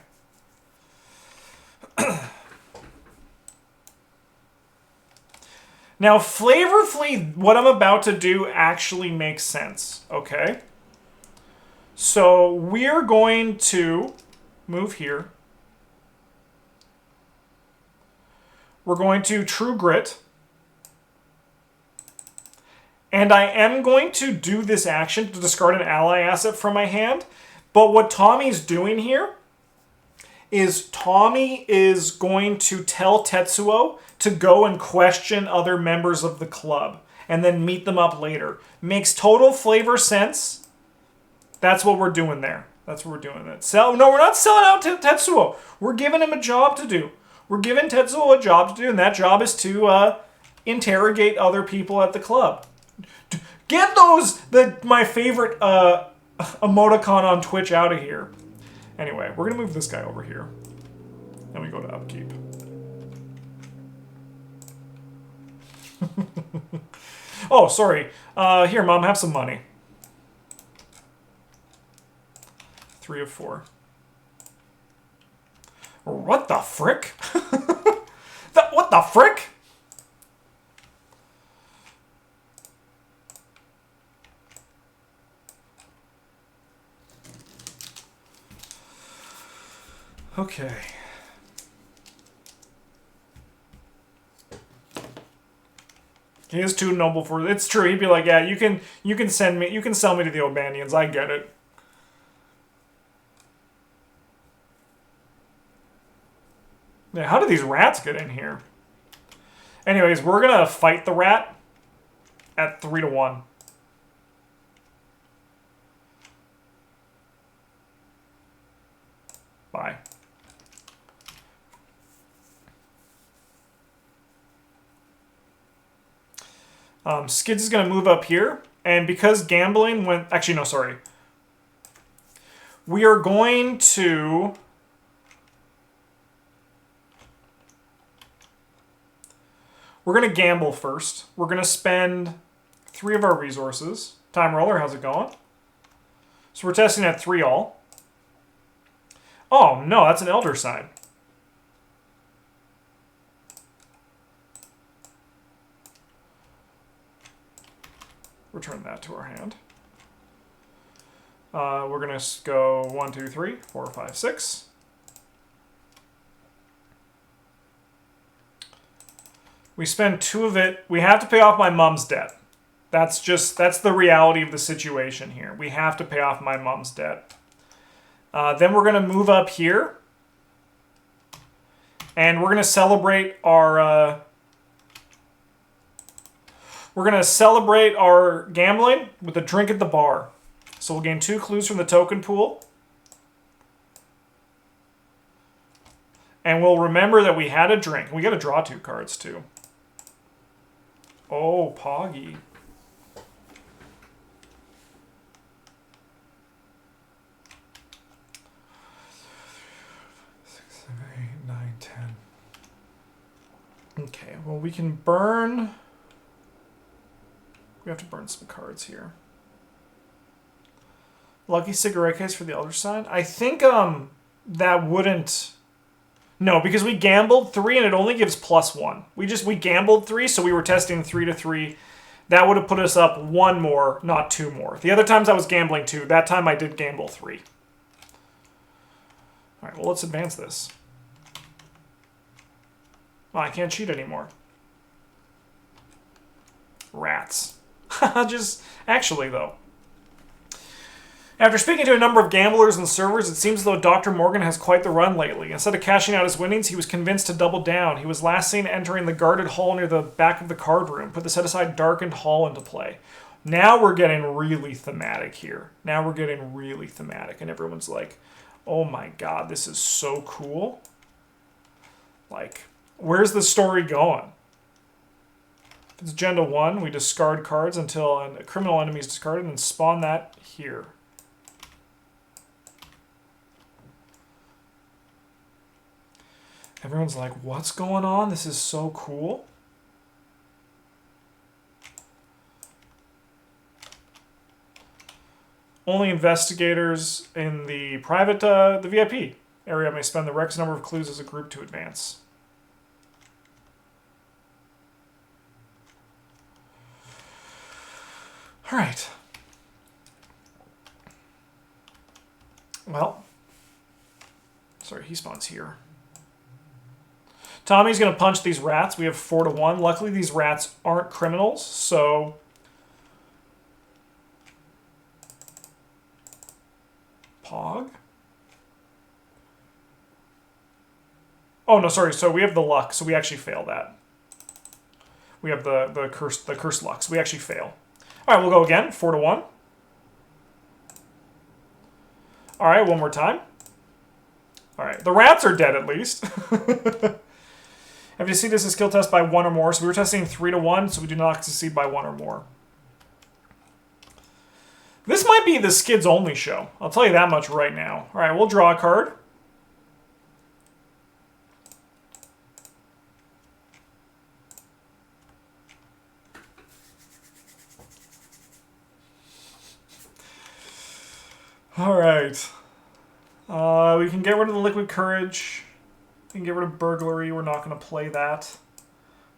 Now, flavorfully, what I'm about to do actually makes sense, okay? So we're going to move here. We're going to True Grit. And I am going to do this action to discard an ally asset from my hand. But what Tommy's doing here is Tommy is going to tell Tetsuo to go and question other members of the club and then meet them up later. Makes total flavor sense. That's what we're doing there. That's what we're doing. No, we're not selling out to Tetsuo. We're giving him a job to do. We're giving Tetsuo a job to do, and that job is to interrogate other people at the club. Get my favorite emoticon on Twitch out of here. Anyway, we're going to move this guy over here. Then we go to upkeep. Oh, sorry. Here, Mom, have some money. 3 of 4. What the frick? What the frick? Okay. He is too noble for it. It's true. He'd be like, yeah, you can sell me to the Obanians. I get it. Yeah, how do these rats get in here? Anyways, we're gonna fight the rat at 3 to 1. Bye. Skids is going to move up here. And because gambling went... Actually, no, sorry. We are going to... We're going to gamble first. We're going to spend 3 of our resources. Time roller, how's it going? So we're testing at 3 all. Oh, no, that's an elder sign. Return that to our hand. We're going to go 1, 2, 3, 4, 5, 6. We spend 2 of it. We have to pay off my mom's debt. That's the reality of the situation here. We have to pay off my mom's debt. Then we're going to move up here. And we're going to celebrate our... we're going to celebrate our gambling with a drink at the bar. So we'll gain 2 clues from the token pool. And we'll remember that we had a drink. We got to draw 2 cards too. Oh, Poggy. 6, 7, 8, 9, 10. Okay, well we can burn... We have to burn some cards here. Lucky cigarette case for the elder sign. I think that wouldn't... No, because we gambled 3 and it only gives +1. We gambled 3, so we were testing 3 to 3. That would have put us up 1 more, not 2 more. The other times I was gambling 2. That time I did gamble 3. All right, well, let's advance this. Oh, I can't cheat anymore. Rats. Actually, though. After speaking to a number of gamblers and servers, it seems as though Dr. Morgan has quite the run lately. Instead of cashing out his winnings, he was convinced to double down. He was last seen entering the guarded hall near the back of the card room. Put the set-aside darkened hall into play. Now we're getting really thematic here. Now we're getting really thematic. And everyone's like, oh my god, this is so cool. Like, where's the story going? If it's agenda 1, we discard cards until a criminal enemy is discarded and spawn that here. Everyone's like, what's going on? This is so cool. Only investigators in the private, the VIP area may spend the requisite number of clues as a group to advance. All right. Well, sorry, he spawns here. Tommy's going to punch these rats. We have 4 to 1. Luckily, these rats aren't criminals, so... Pog? Oh, no, sorry. So we have the luck, so we actually fail that. We have the cursed luck, so we actually fail. All right, we'll go again. 4 to 1. All right, one more time. All right, the rats are dead at least. Have you seen this as skill test by 1 or more? So we were testing 3 to 1, so we do not succeed by 1 or more. This might be the Skids only show. I'll tell you that much right now. All right, we'll draw a card. All right. We can get rid of the liquid courage. We can get rid of burglary. We're not going to play that.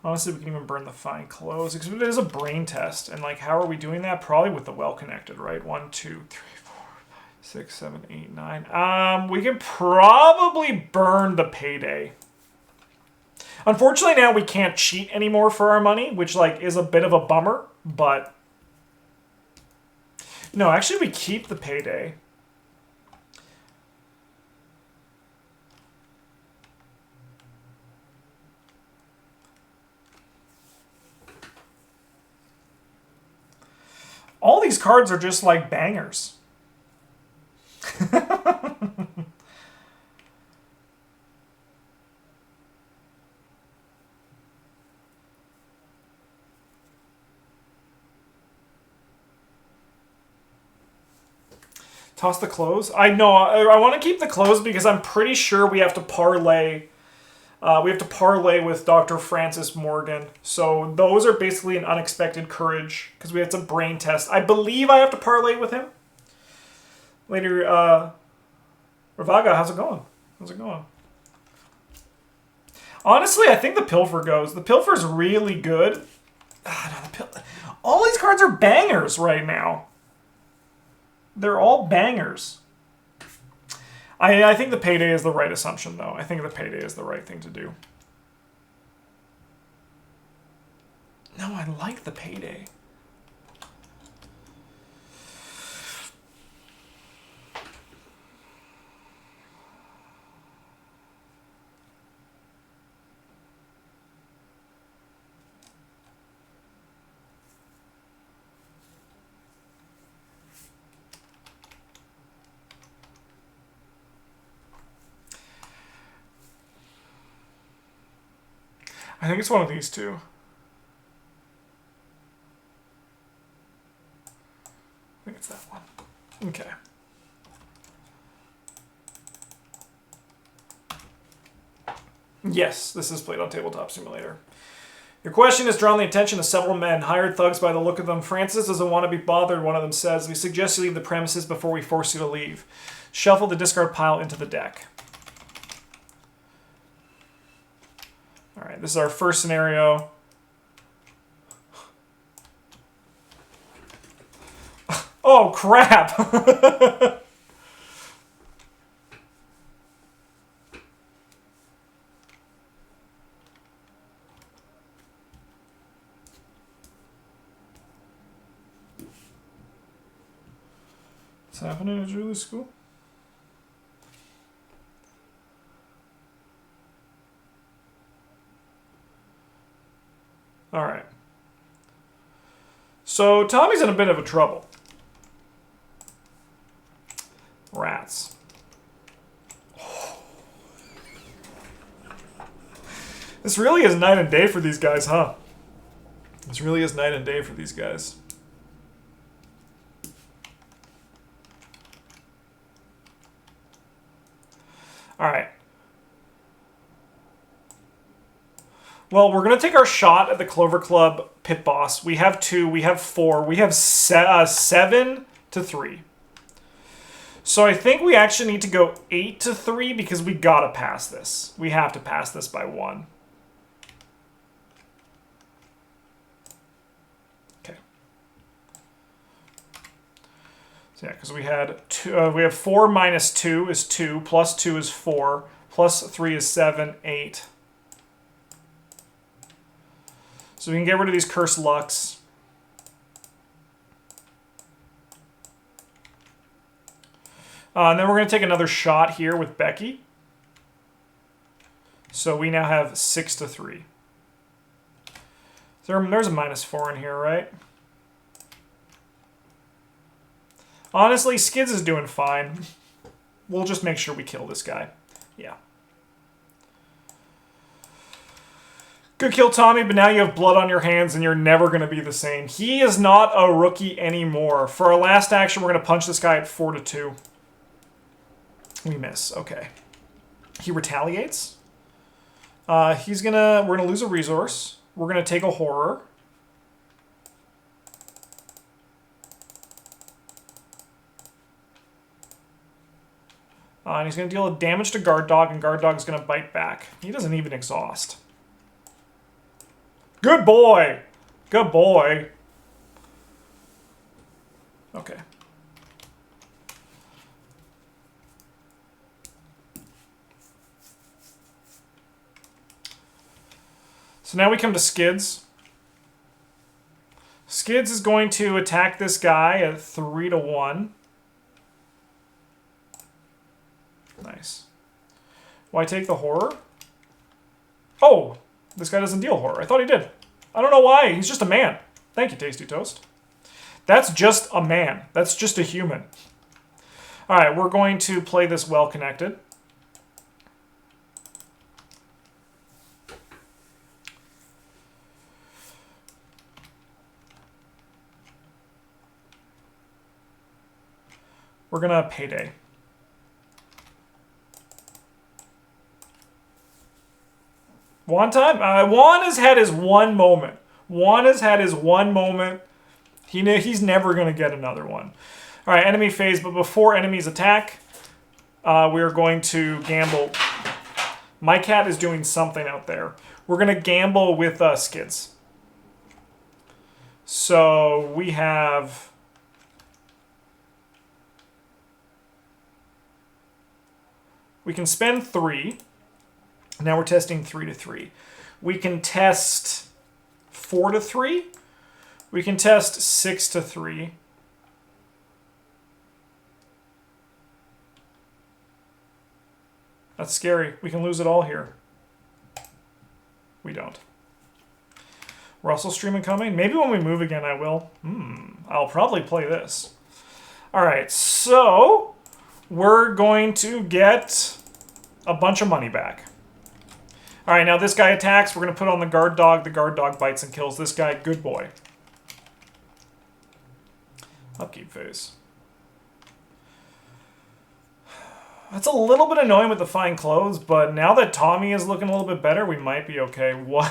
Honestly, we can even burn the fine clothes. Because it is a brain test. And, like, how are we doing that? Probably with the well-connected, right? 1, 2, 3, 4, 5, 6, 7, 8, 9. We can probably burn the payday. Unfortunately, now we can't cheat anymore for our money, which, like, is a bit of a bummer. But, no, actually, we keep the payday. All these cards are just like bangers. Toss the close? I know. I want to keep the close because I'm pretty sure we have to parlay. We have to parlay with Dr. Francis Morgan. So those are basically an unexpected courage because we have to brain test. I believe I have to parlay with him. Later, Ravaga, how's it going? How's it going? Honestly, I think the Pilfer goes. The Pilfer's really good. No, all these cards are bangers right now. They're all bangers. I think the Payday is the right assumption, though. I think the Payday is the right thing to do. No, I like the Payday. I think it's one of these two. I think it's that one. Okay. Yes, this is played on Tabletop Simulator. Your question has drawn the attention of several men, hired thugs by the look of them. Francis doesn't want to be bothered, one of them says. We suggest you leave the premises before we force you to leave. Shuffle the discard pile into the deck. Alright, this is our first scenario. Oh, crap! What's happening at Julie's school? Alright. So, Tommy's in a bit of a trouble. Rats. This really is night and day for these guys, huh? This really is night and day for these guys. Alright. Well, we're going to take our shot at the Clover Club pit boss. We have 2, we have 4, we have 7 to 3. So I think we actually need to go 8 to 3 because we got to pass this. We have to pass this by 1. Okay. So yeah, because we had 2, we have 4 minus 2 is 2, plus 2 is 4, plus 3 is 7, 8. So we can get rid of these cursed lucks. And then we're going to take another shot here with Becky. So we now have 6 to 3. There's a -4 in here, right? Honestly, Skids is doing fine. We'll just make sure we kill this guy. Yeah. Good kill, Tommy, but now you have blood on your hands and you're never going to be the same. He is not a rookie anymore. For our last action, we're going to punch this guy at 4 to 2. We miss. Okay. He retaliates. We're gonna lose a resource. We're gonna take a horror. And he's gonna deal damage to Guard Dog, and Guard Dog is gonna bite back. He doesn't even exhaust. Good boy! Good boy. Okay. So now we come to Skids. Skids is going to attack this guy at 3 to 1. Nice. Why take the horror? Oh! This guy doesn't deal horror. I thought he did. I don't know why. He's just a man. Thank you, Tasty Toast. That's just a man. That's just a human. Alright, we're going to play this well-connected. We're going to payday. One time? Juan has had his one moment. Juan has had his one moment. He's never going to get another one. All right, enemy phase. But before enemies attack, we are going to gamble. My cat is doing something out there. We're going to gamble with Skids. So we have... We can spend 3. Now we're testing 3 to 3. We can test 4 to 3. We can test 6 to 3. That's scary. We can lose it all here. We don't. We're also streaming coming. Maybe when we move again, I will. I'll probably play this. All right, so we're going to get a bunch of money back. All right, now this guy attacks. We're going to put on the guard dog. The guard dog bites and kills this guy. Good boy. Upkeep phase. That's a little bit annoying with the fine clothes, but now that Tommy is looking a little bit better, we might be okay. One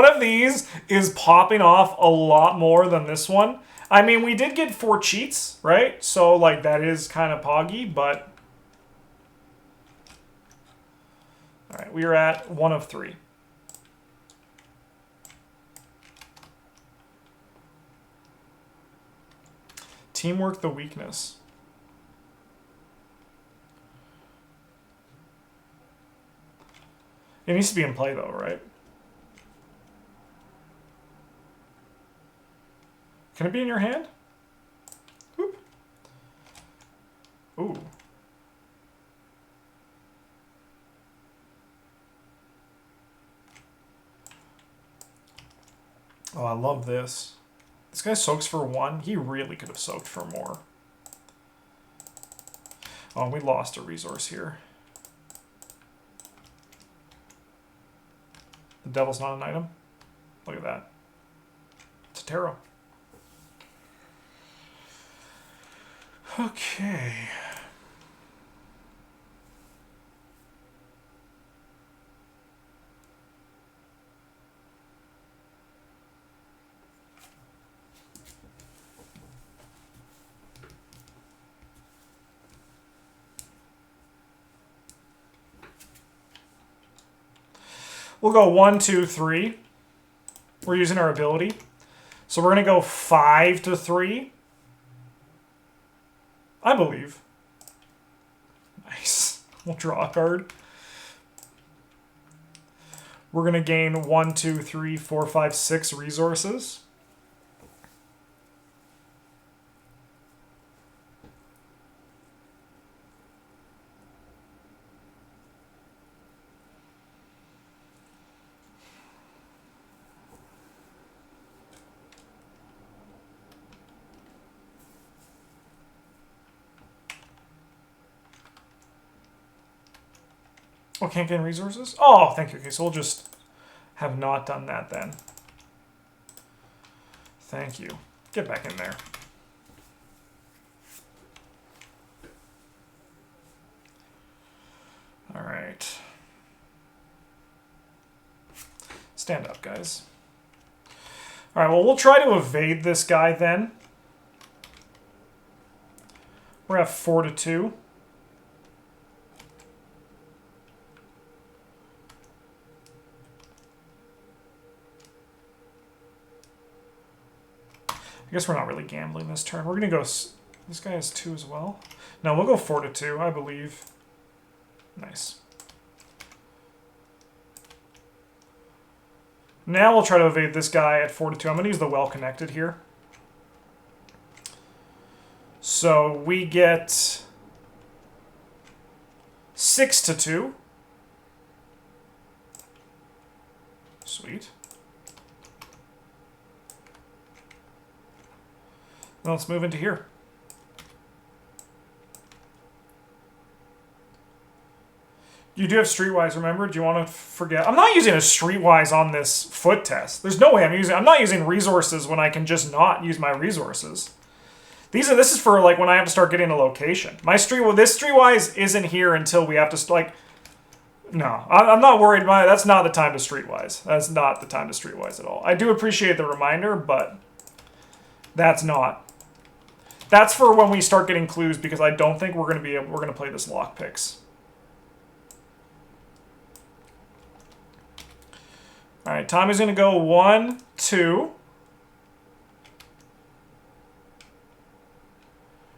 of these is popping off a lot more than this one. I mean, we did get 4 cheats, right? So, like, that is kind of poggy, but... All right, we are at 1 of 3. Teamwork, the weakness. It needs to be in play, though, right? Can it be in your hand? Whoop. Ooh. Oh, I love this. This guy soaks for 1. He really could have soaked for more. Oh, we lost a resource here. The devil's not an item. Look at that. It's a tarot. Okay. We'll go 1, 2, 3. We're using our ability. So we're going to go 5 to 3. I believe. Nice. We'll draw a card. We're going to gain 1, 2, 3, 4, 5, 6 resources. Oh, can't gain resources? Oh, thank you. Okay, so we'll just have not done that then. Thank you. Get back in there. All right. Stand up, guys. All right, well, we'll try to evade this guy then. We're at 4 to 2. I guess we're not really gambling this turn. We're going to go... This guy has 2 as well. No, we'll go 4 to 2, I believe. Nice. Now we'll try to evade this guy at 4 to 2. I'm going to use the well-connected here. So we get 6 to 2. Sweet. Now let's move into here. You do have Streetwise, remember? Do you want to forget? I'm not using a Streetwise on this foot test. There's no way I'm not using resources when I can just not use my resources. This is for like when I have to start getting a location. This Streetwise isn't here until we have to like. No, I'm not worried about it. That's not the time to Streetwise. That's not the time to Streetwise at all. I do appreciate the reminder, but that's not. That's for when we start getting clues, because I don't think we're gonna play this lockpicks. All right, Tommy's gonna go 1, 2.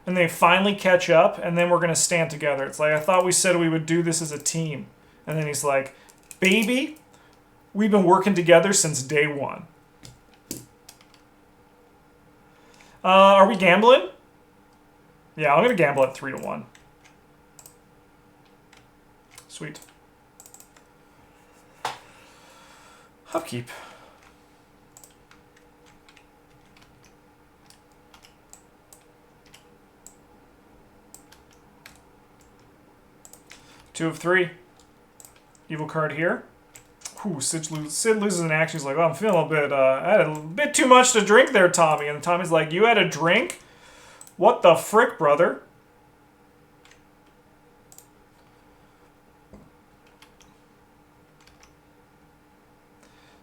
And they finally catch up, and then we're going to stand together. It's like, I thought we said we would do this as a team. And then he's like, baby, we've been working together since day 1. Are we gambling? Yeah, I'm going to gamble at 3 to 1. Sweet. Upkeep. Two of 3. Evil card here. Ooh, Sid loses an action. He's like, oh, I'm feeling a bit, I had a bit too much to drink there, Tommy. And Tommy's like, you had a drink? What the frick, brother?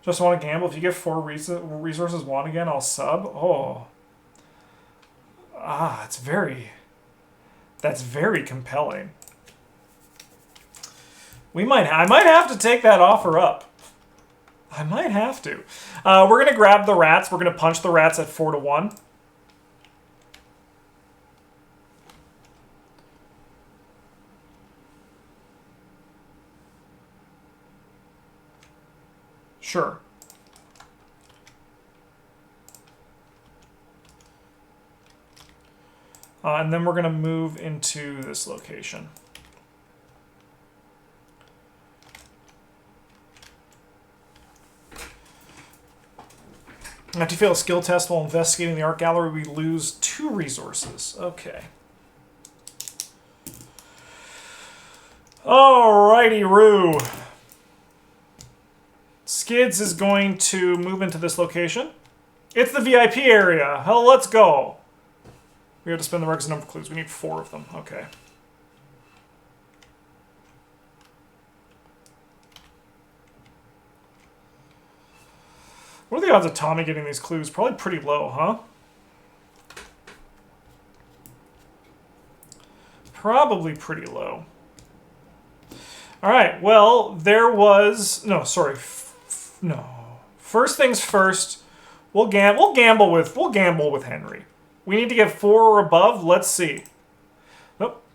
Just want to gamble. If you get 4 resources 1 again, I'll sub. Oh. Ah, that's very compelling. I might have to take that offer up. I might have to. We're going to grab the rats. We're going to punch the rats at 4 to 1. Sure. And then we're going to move into this location. After you fail a skill test while investigating the art gallery, we lose 2 resources. Okay. Alrighty-roo. Skids is going to move into this location. It's the VIP area. Hell, let's go. We have to spend the requisite number of clues. We need 4 of them. Okay. What are the odds of Tommy getting these clues? Probably pretty low, huh? Probably pretty low. All right, well, there was... No, sorry. No. First things first, we'll gamble with Henry. We need to get 4 or above. Let's see. Nope.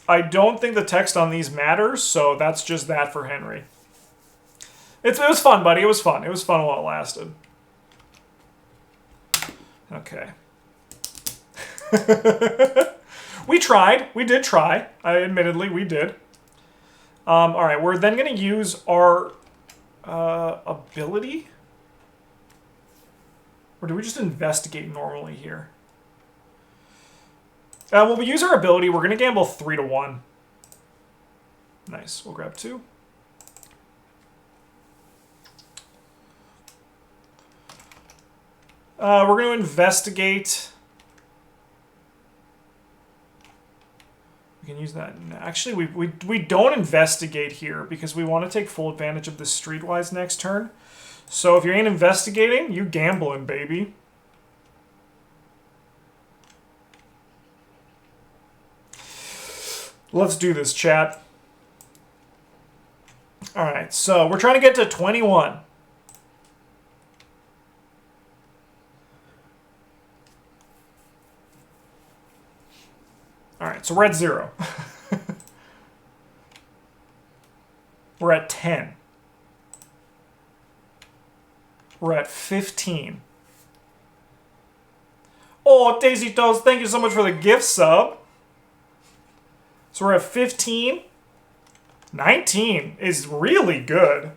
I don't think the text on these matters, so that's just that for Henry. It was fun, buddy. It was fun. It was fun while it lasted. Okay. We tried. We did try. Admittedly, we did. All right, we're then going to use our ability? Or do we just investigate normally here? Well, we use our ability. We're going to gamble 3 to 1. Nice. We'll grab 2. We're going to investigate. We can use that. Actually, we don't investigate here because we want to take full advantage of this Streetwise next turn. So if you ain't investigating, you gambling, baby. Let's do this, chat. All right, so we're trying to get to 21. All right, so we're at 0. We're at 10. We're at 15. Oh, Daisy Toes, thank you so much for the gift sub. So we're at 15. 19 is really good.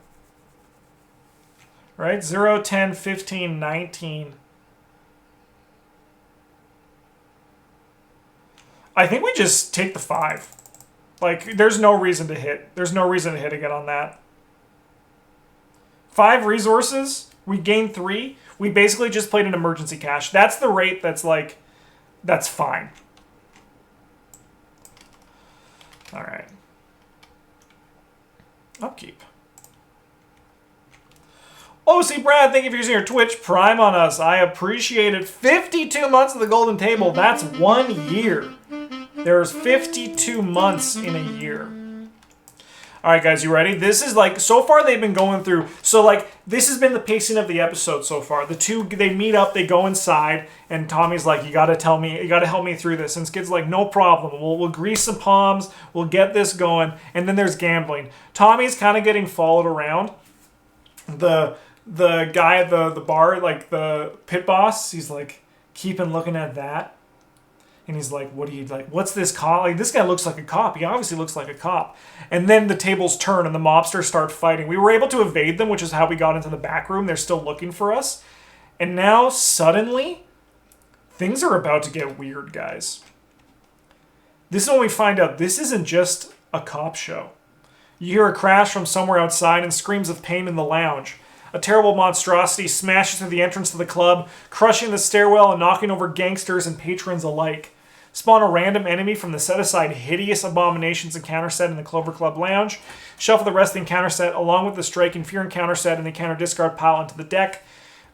Right? 0, 10, 15, 19. I think we just take the 5. Like, there's no reason to hit. There's no reason to hit again on that. 5 resources. We gained 3. We basically just played an emergency cash. That's the rate that's like, that's fine. All right. Upkeep. OC Brad, thank you for using your Twitch Prime on us. I appreciate it. 52 months of the Golden Table. That's 1 year. There's 52 months in a year. All right, guys, you ready? This is like, so far they've been going through, so like, this has been the pacing of the episode so far. The two, they meet up, they go inside, and Tommy's like, you gotta tell me, you gotta help me through this. And Skid's like, no problem, we'll grease some palms, we'll get this going. And then there's gambling. Tommy's kind of getting followed around. The guy at the bar, like the pit boss, he's like, keeping looking at that. And he's like, what do you, like, what's this cop? Like, this guy looks like a cop. He obviously looks like a cop. And then the tables turn and the mobsters start fighting. We were able to evade them, which is how we got into the back room. They're still looking for us. And now, suddenly, things are about to get weird, guys. This is when we find out this isn't just a cop show. You hear a crash from somewhere outside and screams of pain in the lounge. A terrible monstrosity smashes through the entrance to the club, crushing the stairwell and knocking over gangsters and patrons alike. Spawn a random enemy from the set-aside hideous abominations encounter set in the Clover Club Lounge. Shuffle the rest of the encounter set along with the strike and fear encounter set in the encounter discard pile into the deck.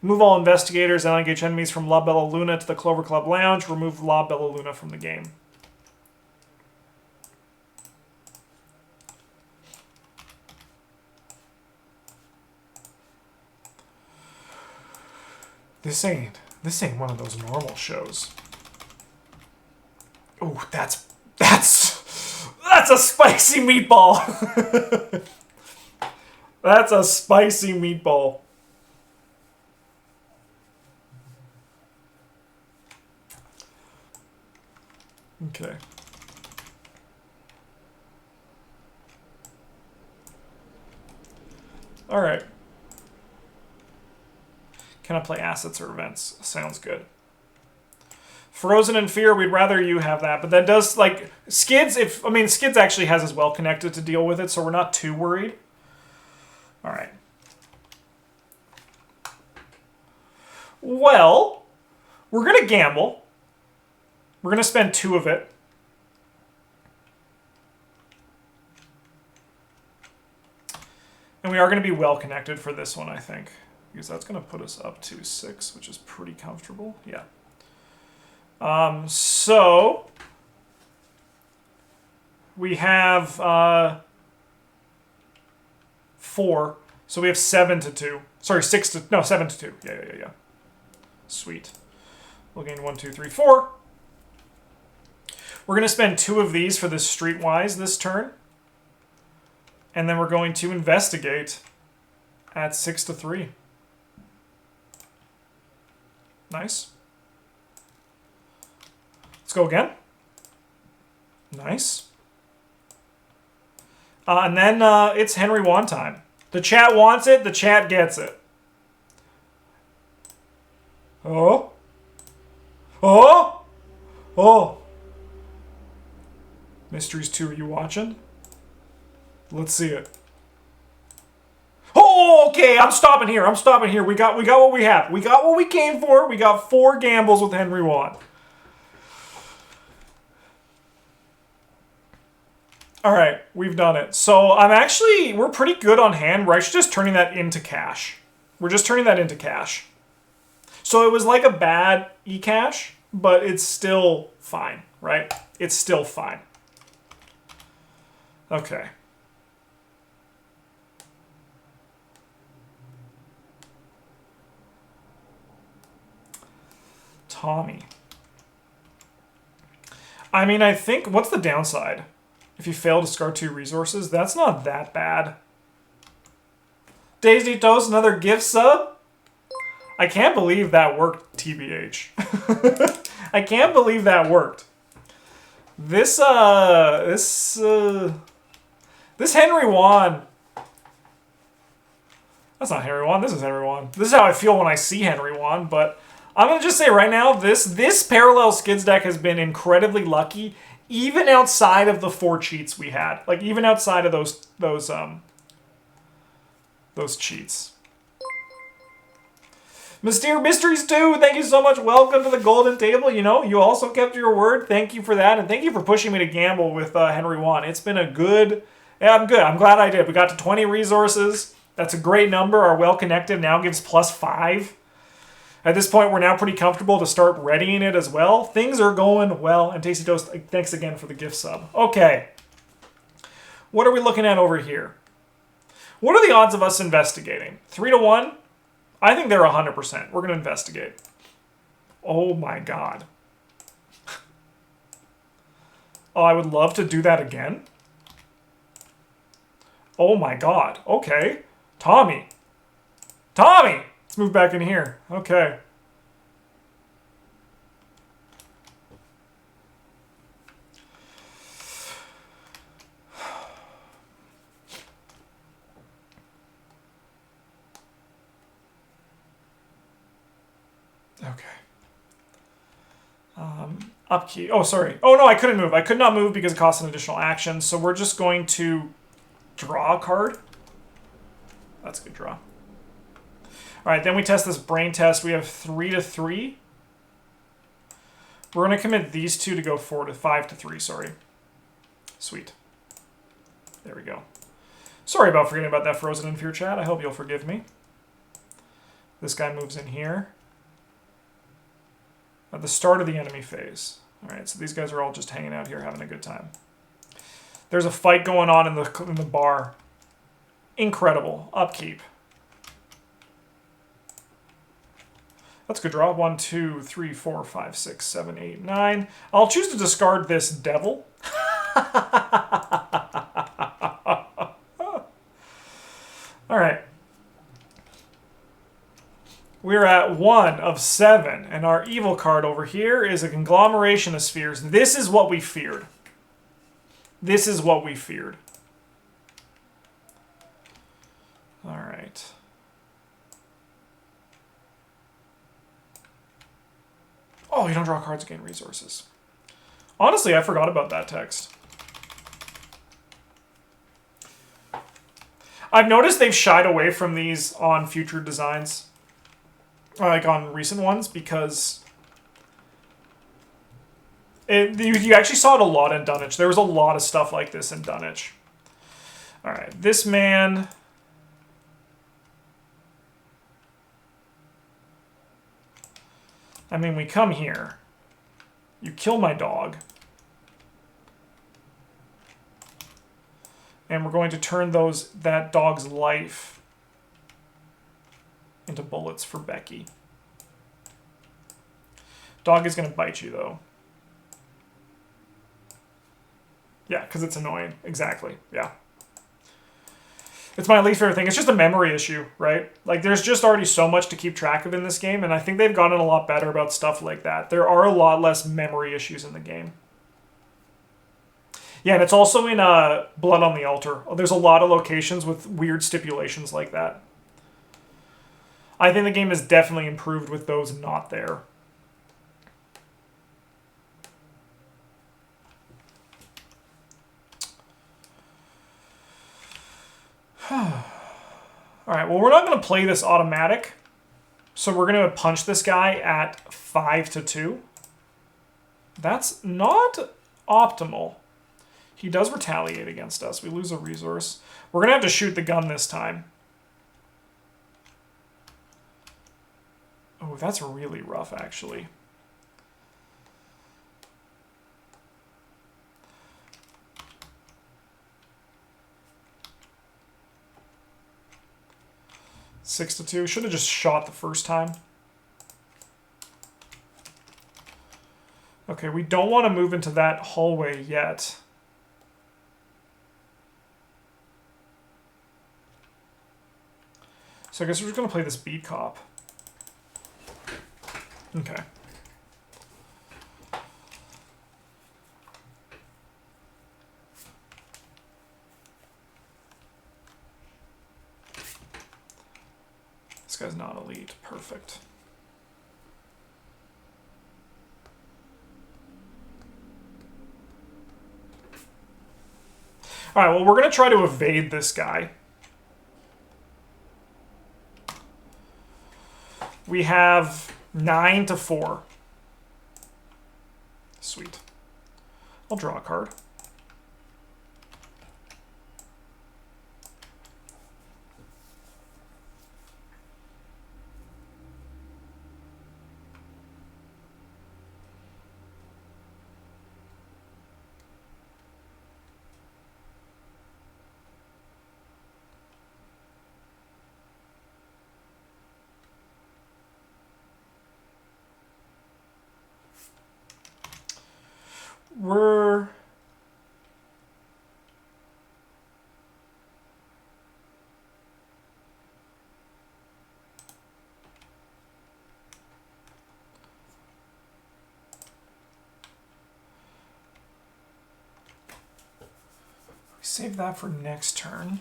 Move all investigators and engage enemies from La Bella Luna to the Clover Club Lounge. Remove La Bella Luna from the game. This ain't one of those normal shows. Oh, that's a spicy meatball. That's a spicy meatball. Okay. All right. Can I play assets or events? Sounds good. Frozen in Fear, we'd rather you have that. But that does, like, Skids, Skids actually has us well connected to deal with it, so we're not too worried. All right. Well, we're going to gamble. We're going to spend 2 of it. And we are going to be well connected for this one, I think. Because that's going to put us up to 6, which is pretty comfortable. Yeah. So we have 4. So we have 7 to 2. Sorry, 7 to 2. Yeah. Sweet. We'll gain 1, 2, 3, 4. We're going to spend 2 of these for this Streetwise this turn. And then we're going to investigate at 6 to 3. Nice. Let's go again. Nice. And then it's Henry Wan time. The chat wants it. The chat gets it. Oh. Oh. Oh. Mysteries 2, are you watching? Let's see it. Oh, okay, I'm stopping here. We got what we have. We got what we came for. We got 4 gambles with Henry Wan. All right, we've done it. So we're pretty good on hand. We're actually just turning that into cash. So it was like a bad e-cash, but it's still fine, right? It's still fine. Okay. Tommy. I think, what's the downside? If you fail to discard 2 resources, that's not that bad. Daisy Toast, another gift sub? I can't believe that worked, TBH. I can't believe that worked. This Henry Wan. That's not Henry Wan, this is Henry Wan. This is how I feel when I see Henry Wan, but I'm going to just say right now, this parallel Skids deck has been incredibly lucky Even outside of the 4 cheats we had. Like, even outside of those cheats. Mystere Mysteries 2, thank you so much. Welcome to the golden table. You know, you also kept your word. Thank you for that. And thank you for pushing me to gamble with Henry Wan. It's been a good... Yeah, I'm good. I'm glad I did. We got to 20 resources. That's a great number. Our well-connected now gives +5. At this point, we're now pretty comfortable to start readying it as well. Things are going well. And Tasty Toast, thanks again for the gift sub. Okay. What are we looking at over here? What are the odds of us investigating? 3 to 1? I think they're 100%. We're going to investigate. Oh my god. Oh, I would love to do that again. Oh my god. Okay. Tommy. Tommy! Let's move back in here. Okay. Okay. Upkeep. Oh, sorry. Oh, no, I couldn't move. I could not move because it costs an additional action. So we're just going to draw a card. That's a good draw. All right, then we test this brain test. We have 3 to 3. We're going to commit these two to go 5 to 3, sorry. Sweet. There we go. Sorry about forgetting about that frozen in fear chat. I hope you'll forgive me. This guy moves in here. At the start of the enemy phase. All right, so these guys are all just hanging out here having a good time. There's a fight going on in the bar. Incredible. Upkeep. That's a good draw. 1, 2, 3, 4, 5, 6, 7, 8, 9. I'll choose to discard this devil. All right. We're at 1 of 7, and our evil card over here is a conglomeration of spheres. This is what we feared. This is what we feared. All right. Oh, you don't draw cards, gain resources. Honestly, I forgot about that text. I've noticed they've shied away from these on future designs. Like on recent ones, because you actually saw it a lot in Dunwich. There was a lot of stuff like this in Dunwich. All right, this man... I mean, we come here. You kill my dog. And we're going to turn that dog's life into bullets for Becky. Dog is going to bite you, though. Yeah, because it's annoying. Exactly. Yeah. It's my least favorite thing. It's just a memory issue, right? Like, there's just already so much to keep track of in this game, and I think they've gotten a lot better about stuff like that. There are a lot less memory issues in the game. Yeah, and it's also in Blood on the Altar. There's a lot of locations with weird stipulations like that. I think the game has definitely improved with those not there. Alright, well, we're not going to play this automatic. So we're going to punch this guy at 5 to 2. That's not optimal. He does retaliate against us. We lose a resource. We're going to have to shoot the gun this time. Oh, that's really rough, actually. Six to 2. Should have just shot the first time. Okay, we don't want to move into that hallway yet. So I guess we're just going to play this beat cop. Okay. This guy's not elite. Perfect. All right, well, we're going to try to evade this guy. We have 9 to 4. Sweet. I'll draw a card. We're... Save that for next turn.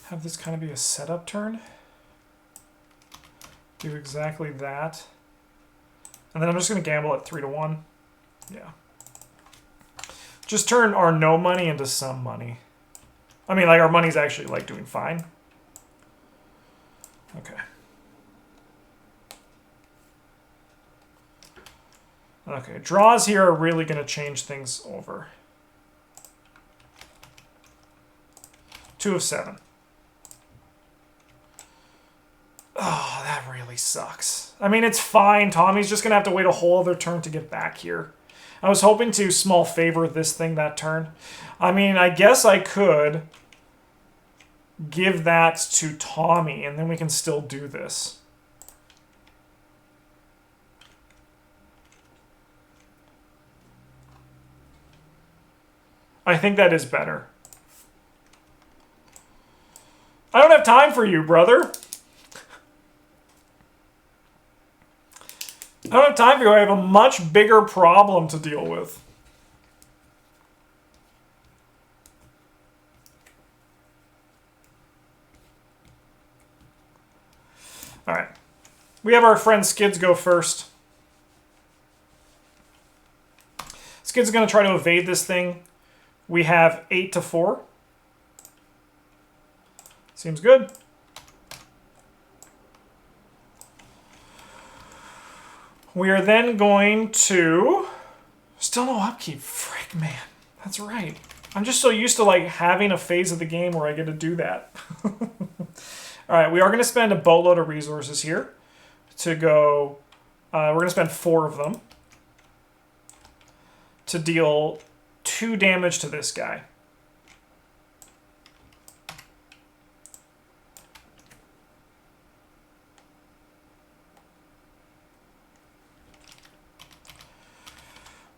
Have this kind of be a setup turn. Do exactly that. And then I'm just going to gamble at 3 to 1. Yeah. Just turn our no money into some money. I mean, like, our money's actually, like, doing fine. Okay. Okay, draws here are really going to change things over. 2 of 7. Oh, that really sucks. I mean, it's fine. Tommy's just going to have to wait a whole other turn to get back here. I was hoping to small favor this thing that turn. I mean, I guess I could give that to Tommy, and then we can still do this. I think that is better. I don't have time for you, brother. I don't have time for you. I have a much bigger problem to deal with. All right. We have our friend Skids go first. Skids is going to try to evade this thing. We have 8 to 4. Seems good. We are then going to... Still no upkeep. Frick, man. That's right. I'm just so used to like having a phase of the game where I get to do that. All right, we are going to spend a boatload of resources here to go... we're going to spend 4 of them to deal 2 damage to this guy.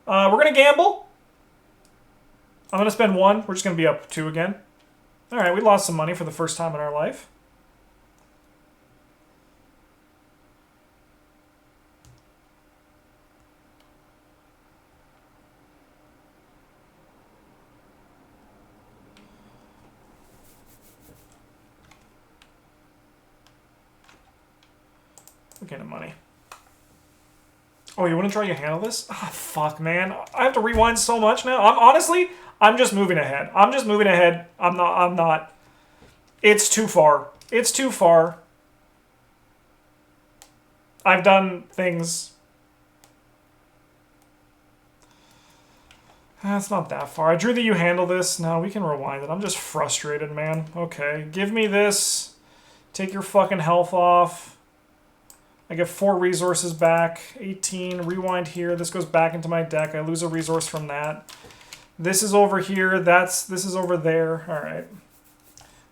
We're going to gamble. I'm going to spend 1. We're just going to be up 2 again. All right, we lost some money for the first time in our life. We're getting money. Oh, you want to try to handle this? Ah, fuck, man. I have to rewind so much now. I'm just moving ahead. I'm just moving ahead. I'm not. It's too far. It's too far. I've done things. It's not that far. I drew that you handle this. No, we can rewind it. I'm just frustrated, man. Okay, give me this. Take your fucking health off. I get 4 resources back. 18, rewind here. This goes back into my deck. I lose a resource from that. This is over here. This is over there. All right.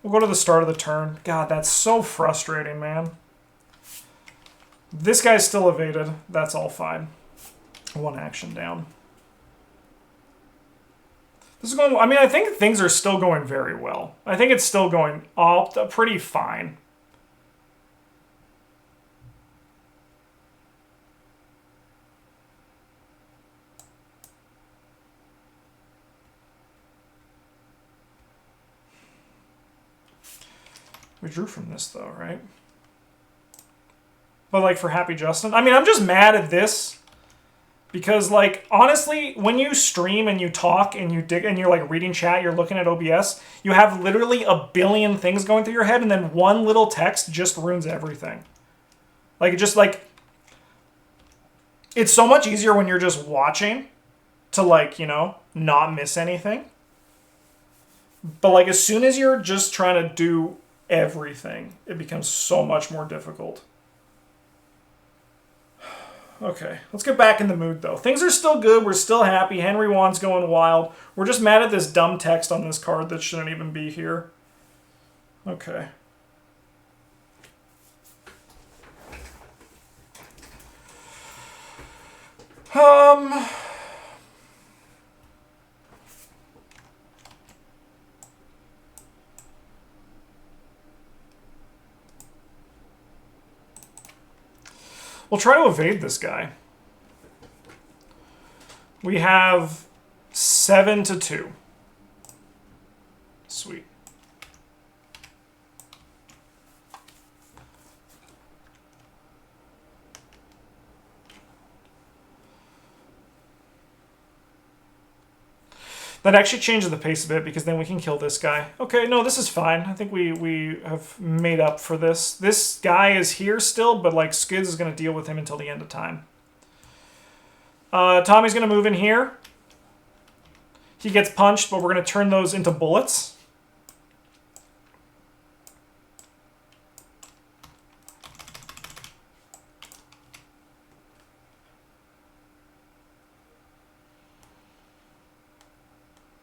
We'll go to the start of the turn. God, that's so frustrating, man. This guy's still evaded. That's all fine. 1 action down. This is going... I mean, I think things are still going very well. I think it's still going all pretty fine. drew from this, though, right? But, like, for Happy Justin? I mean, I'm just mad at this. Because, like, honestly, when you stream and you talk and you're, like, reading chat, you're looking at OBS, you have literally a billion things going through your head, and then one little text just ruins everything. Like, it just, like... It's so much easier when you're just watching to, like, you know, not miss anything. But, like, as soon as you're just trying to do everything, it becomes so much more difficult. Okay, let's get back in the mood, though. Things are still good. We're still happy. Henry Wan's going wild. We're just mad at this dumb text on this card that shouldn't even be here. Okay. We'll try to evade this guy. We have 7-2. Sweet. That actually changes the pace a bit because then we can kill this guy. Okay, no, this is fine. I think we have made up for this. This guy is here still, but like Skids is going to deal with him until the end of time. Tommy's going to move in here. He gets punched, but we're going to turn those into bullets.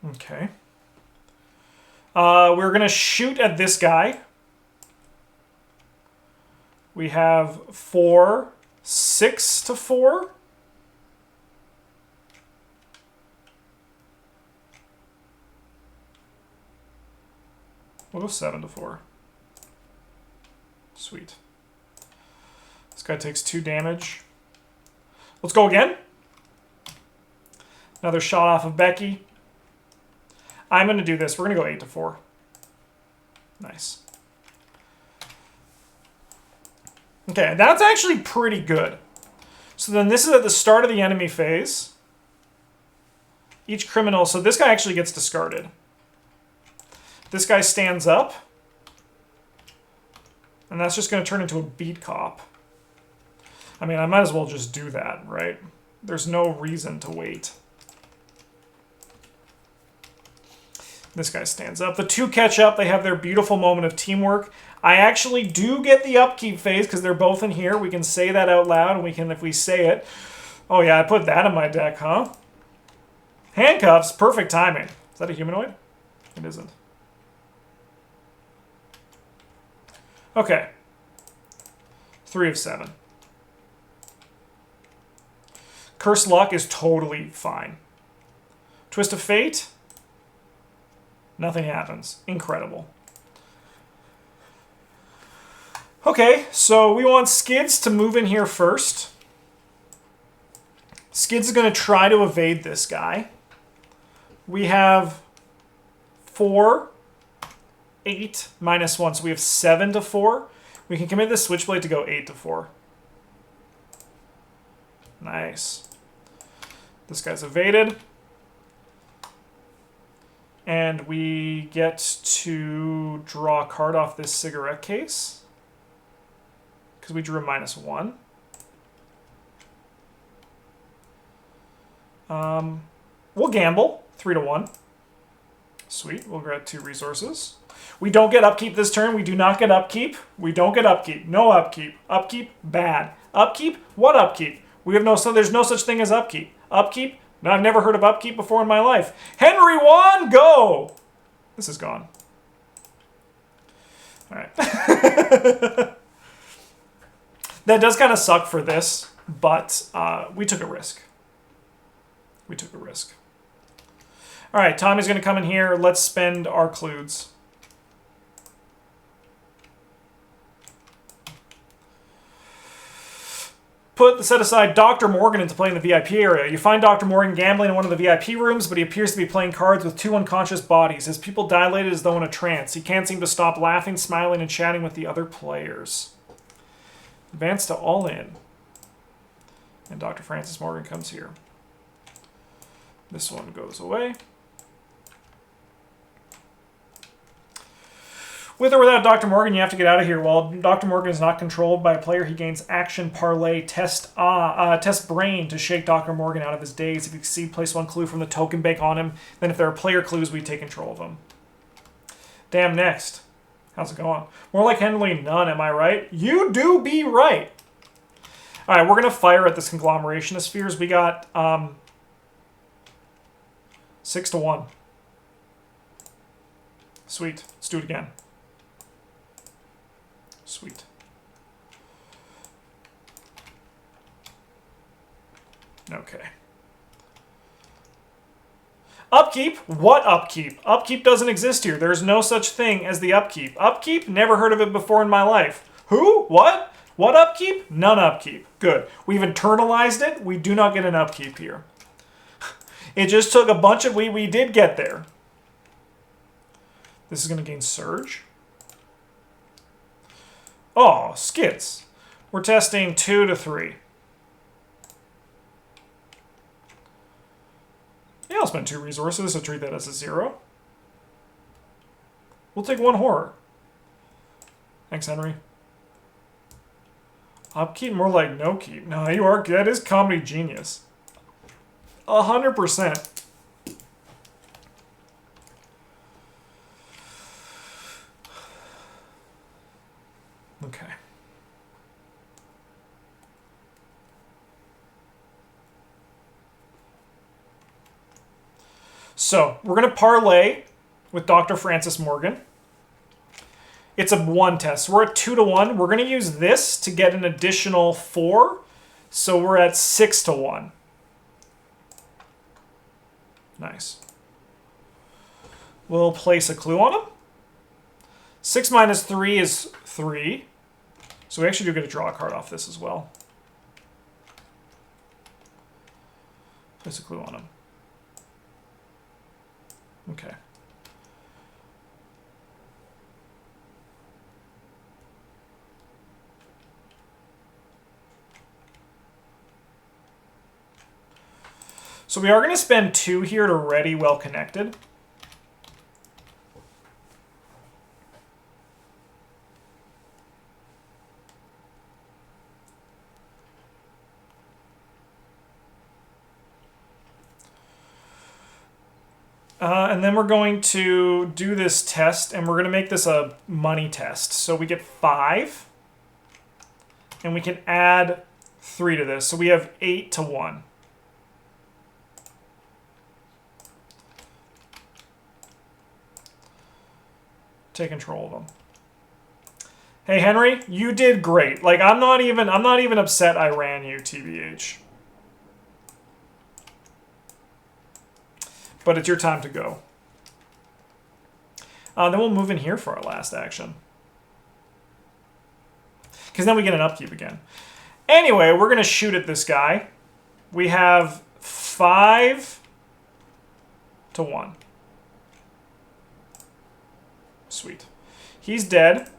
Okay. We're going to shoot at this guy. We have 4, 6-4. We'll go 7-4. Sweet. This guy takes 2 damage. Let's go again. Another shot off of Becky. I'm going to do this. We're going to go 8-4. Nice. Okay, that's actually pretty good. So then this is at the start of the enemy phase. Each criminal... So this guy actually gets discarded. This guy stands up. And that's just going to turn into a beat cop. I mean, I might as well just do that, right? There's no reason to wait. This guy stands up. The 2 catch up. They have their beautiful moment of teamwork. I actually do get the upkeep phase because they're both in here. We can say that out loud, and we can, if we say it... Oh yeah, I put that in my deck, huh? Handcuffs. Perfect timing. Is that a humanoid? It isn't. Okay. 3 of 7. Curse Luck is totally fine. Twist of Fate. Nothing happens. Incredible. Okay, so we want Skids to move in here first. Skids is going to try to evade this guy. We have 4, 8, -1, so we have 7-4. We can commit this Switchblade to go 8-4. Nice. This guy's evaded. And we get to draw a card off this cigarette case. Because we drew a -1. We'll gamble. 3-1. Sweet. We'll grab 2 resources. We don't get upkeep this turn. We do not get upkeep. We don't get upkeep. No upkeep. Upkeep, bad. Upkeep? What upkeep? We have no... So there's no such thing as upkeep. Upkeep? No, I've never heard of upkeep before in my life. Henry Wan, go! This is gone. All right. That does kind of suck for this, but we took a risk. We took a risk. All right, Tommy's going to come in here. Let's spend our clues. set aside Dr. Morgan into playing the VIP area. You find Dr. Morgan gambling in one of the VIP rooms, but he appears to be playing cards with 2 unconscious bodies. His pupil dilated as though in a trance. He can't seem to stop laughing, smiling, and chatting with the other players. Advance to all in. And Dr. Francis Morgan comes here. This one goes away. With or without Dr. Morgan, you have to get out of here. While Dr. Morgan is not controlled by a player, he gains action, parlay, test brain to shake Dr. Morgan out of his daze. If you succeed, place 1 clue from the token bank on him. Then if there are player clues, we take control of him. Damn, next. How's it going? More like handling none, am I right? You do be right. All right, we're going to fire at this conglomeration of spheres. We got 6 to 1. Sweet. Let's do it again. Sweet. Okay. Upkeep? What upkeep? Upkeep doesn't exist here. There's no such thing as the upkeep. Upkeep? Never heard of it before in my life. Who? What? What upkeep? None upkeep. Good. We've internalized it. We do not get an upkeep here. It just took a bunch of... We did get there. This is going to gain Surge. Oh, Skids. We're testing 2 to 3. Yeah, I'll spend 2 resources to treat that as a 0. We'll take 1 horror. Thanks, Henry. Upkeep? More like no keep. No, you are... That is comedy genius. 100%. Okay. So, we're going to parlay with Dr. Francis Morgan. It's a 1 test. So we're at 2 to 1. We're going to use this to get an additional 4. So we're at 6 to 1. Nice. We'll place a clue on him. 6 minus 3 is 3. So we actually do get to draw a card off this as well. Place a clue on him. Okay. So we are going to spend 2 here to ready well connected. And then we're going to do this test, and we're going to make this a money test. So we get 5, and we can add 3 to this. So we have 8 to 1. Take control of them. Hey, Henry, you did great. Like, I'm not even upset I ran you, TBH. But it's your time to go. Then we'll move in here for our last action. Because then we get an upkeep again. Anyway, we're going to shoot at this guy. We have 5 to 1. Sweet. He's dead.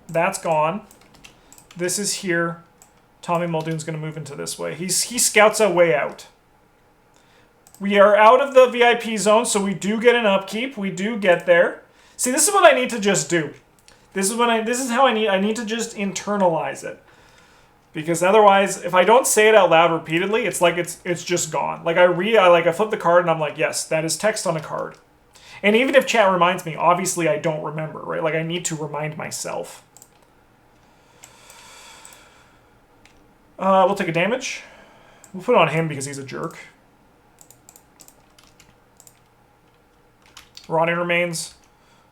That's gone. This is here. Tommy Muldoon's going to move into this way. He scouts a way out. We are out of the VIP zone, so we do get an upkeep. We do get there. See, this is what I need to just do. This is how I need to just internalize it. Because otherwise, if I don't say it out loud repeatedly, it's like it's just gone. Like I flip the card and I'm like, yes, that is text on a card. And even if chat reminds me, obviously I don't remember, right? Like I need to remind myself. We'll take a damage. We'll put it on him because he's a jerk. Rotting Remains.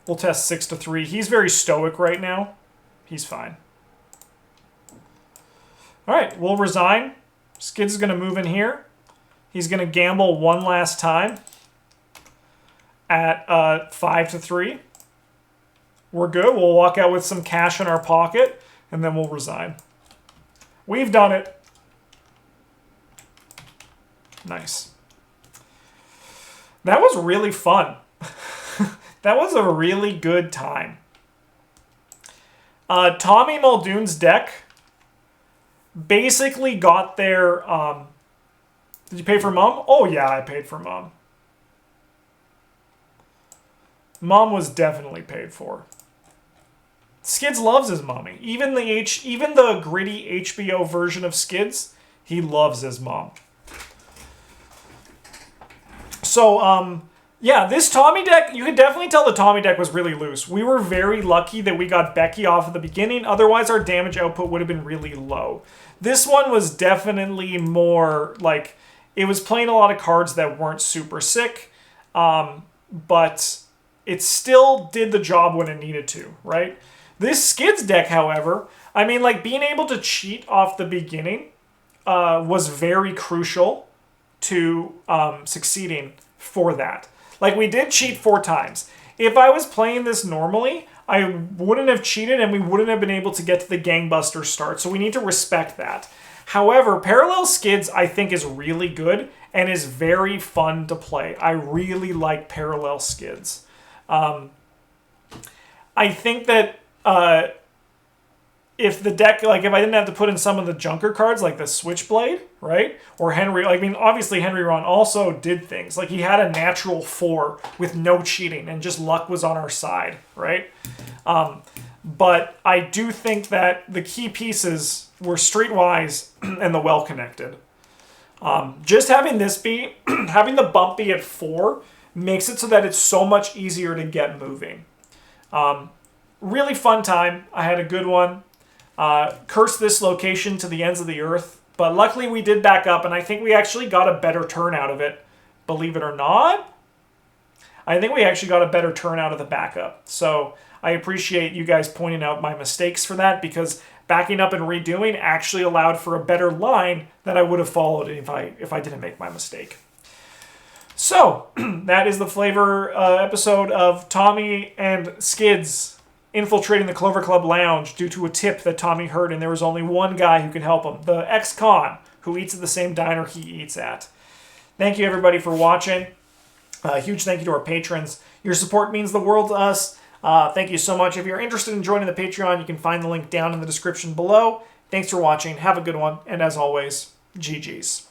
We'll test 6 to 3. He's very stoic right now. He's fine. All right, we'll resign. Skids is going to move in here. He's going to gamble one last time at 5 to 3. We're good. We'll walk out with some cash in our pocket, and then we'll resign. We've done it. Nice. That was really fun. That was a really good time. Tommy Muldoon's deck basically got their... did you pay for Mom? Oh, yeah, I paid for Mom. Mom was definitely paid for. Skids loves his mommy. Even the gritty HBO version of Skids, he loves his mom. So, yeah, this Tommy deck, you can definitely tell the Tommy deck was really loose. We were very lucky that we got Becky off at the beginning. Otherwise, our damage output would have been really low. This one was definitely more, like, it was playing a lot of cards that weren't super sick, but it still did the job when it needed to, right? This Skids deck, however, I mean, like, being able to cheat off the beginning was very crucial to succeeding for that. Like, we did cheat 4 times. If I was playing this normally, I wouldn't have cheated and we wouldn't have been able to get to the gangbuster start. So we need to respect that. However, Parallel Skids, I think, is really good and is very fun to play. I really like Parallel Skids. I think that if the deck, like if I didn't have to put in some of the junker cards, like the Switchblade, right? Or Henry, I mean, obviously Henry Ron also did things. Like he had a natural 4 with no cheating and just luck was on our side, right? But I do think that the key pieces were Streetwise and the Well-Connected. Just having this be, having the bump be at 4 makes it so that it's so much easier to get moving. Really fun time. I had a good one. Cursed this location to the ends of the earth, but luckily we did back up, and I think we actually got a better turn out of it. Believe it or not, I think we actually got a better turn out of the backup. So I appreciate you guys pointing out my mistakes for that, because backing up and redoing actually allowed for a better line that I would have followed if I didn't make my mistake. So that is the flavor episode of Tommy and Skids infiltrating the Clover Club Lounge due to a tip that Tommy heard, and there was only one guy who could help him, the ex-con, who eats at the same diner he eats at. Thank you, everybody, for watching. A huge thank you to our patrons. Your support means the world to us. Thank you so much. If you're interested in joining the Patreon, you can find the link down in the description below. Thanks for watching. Have a good one. And as always, GG's.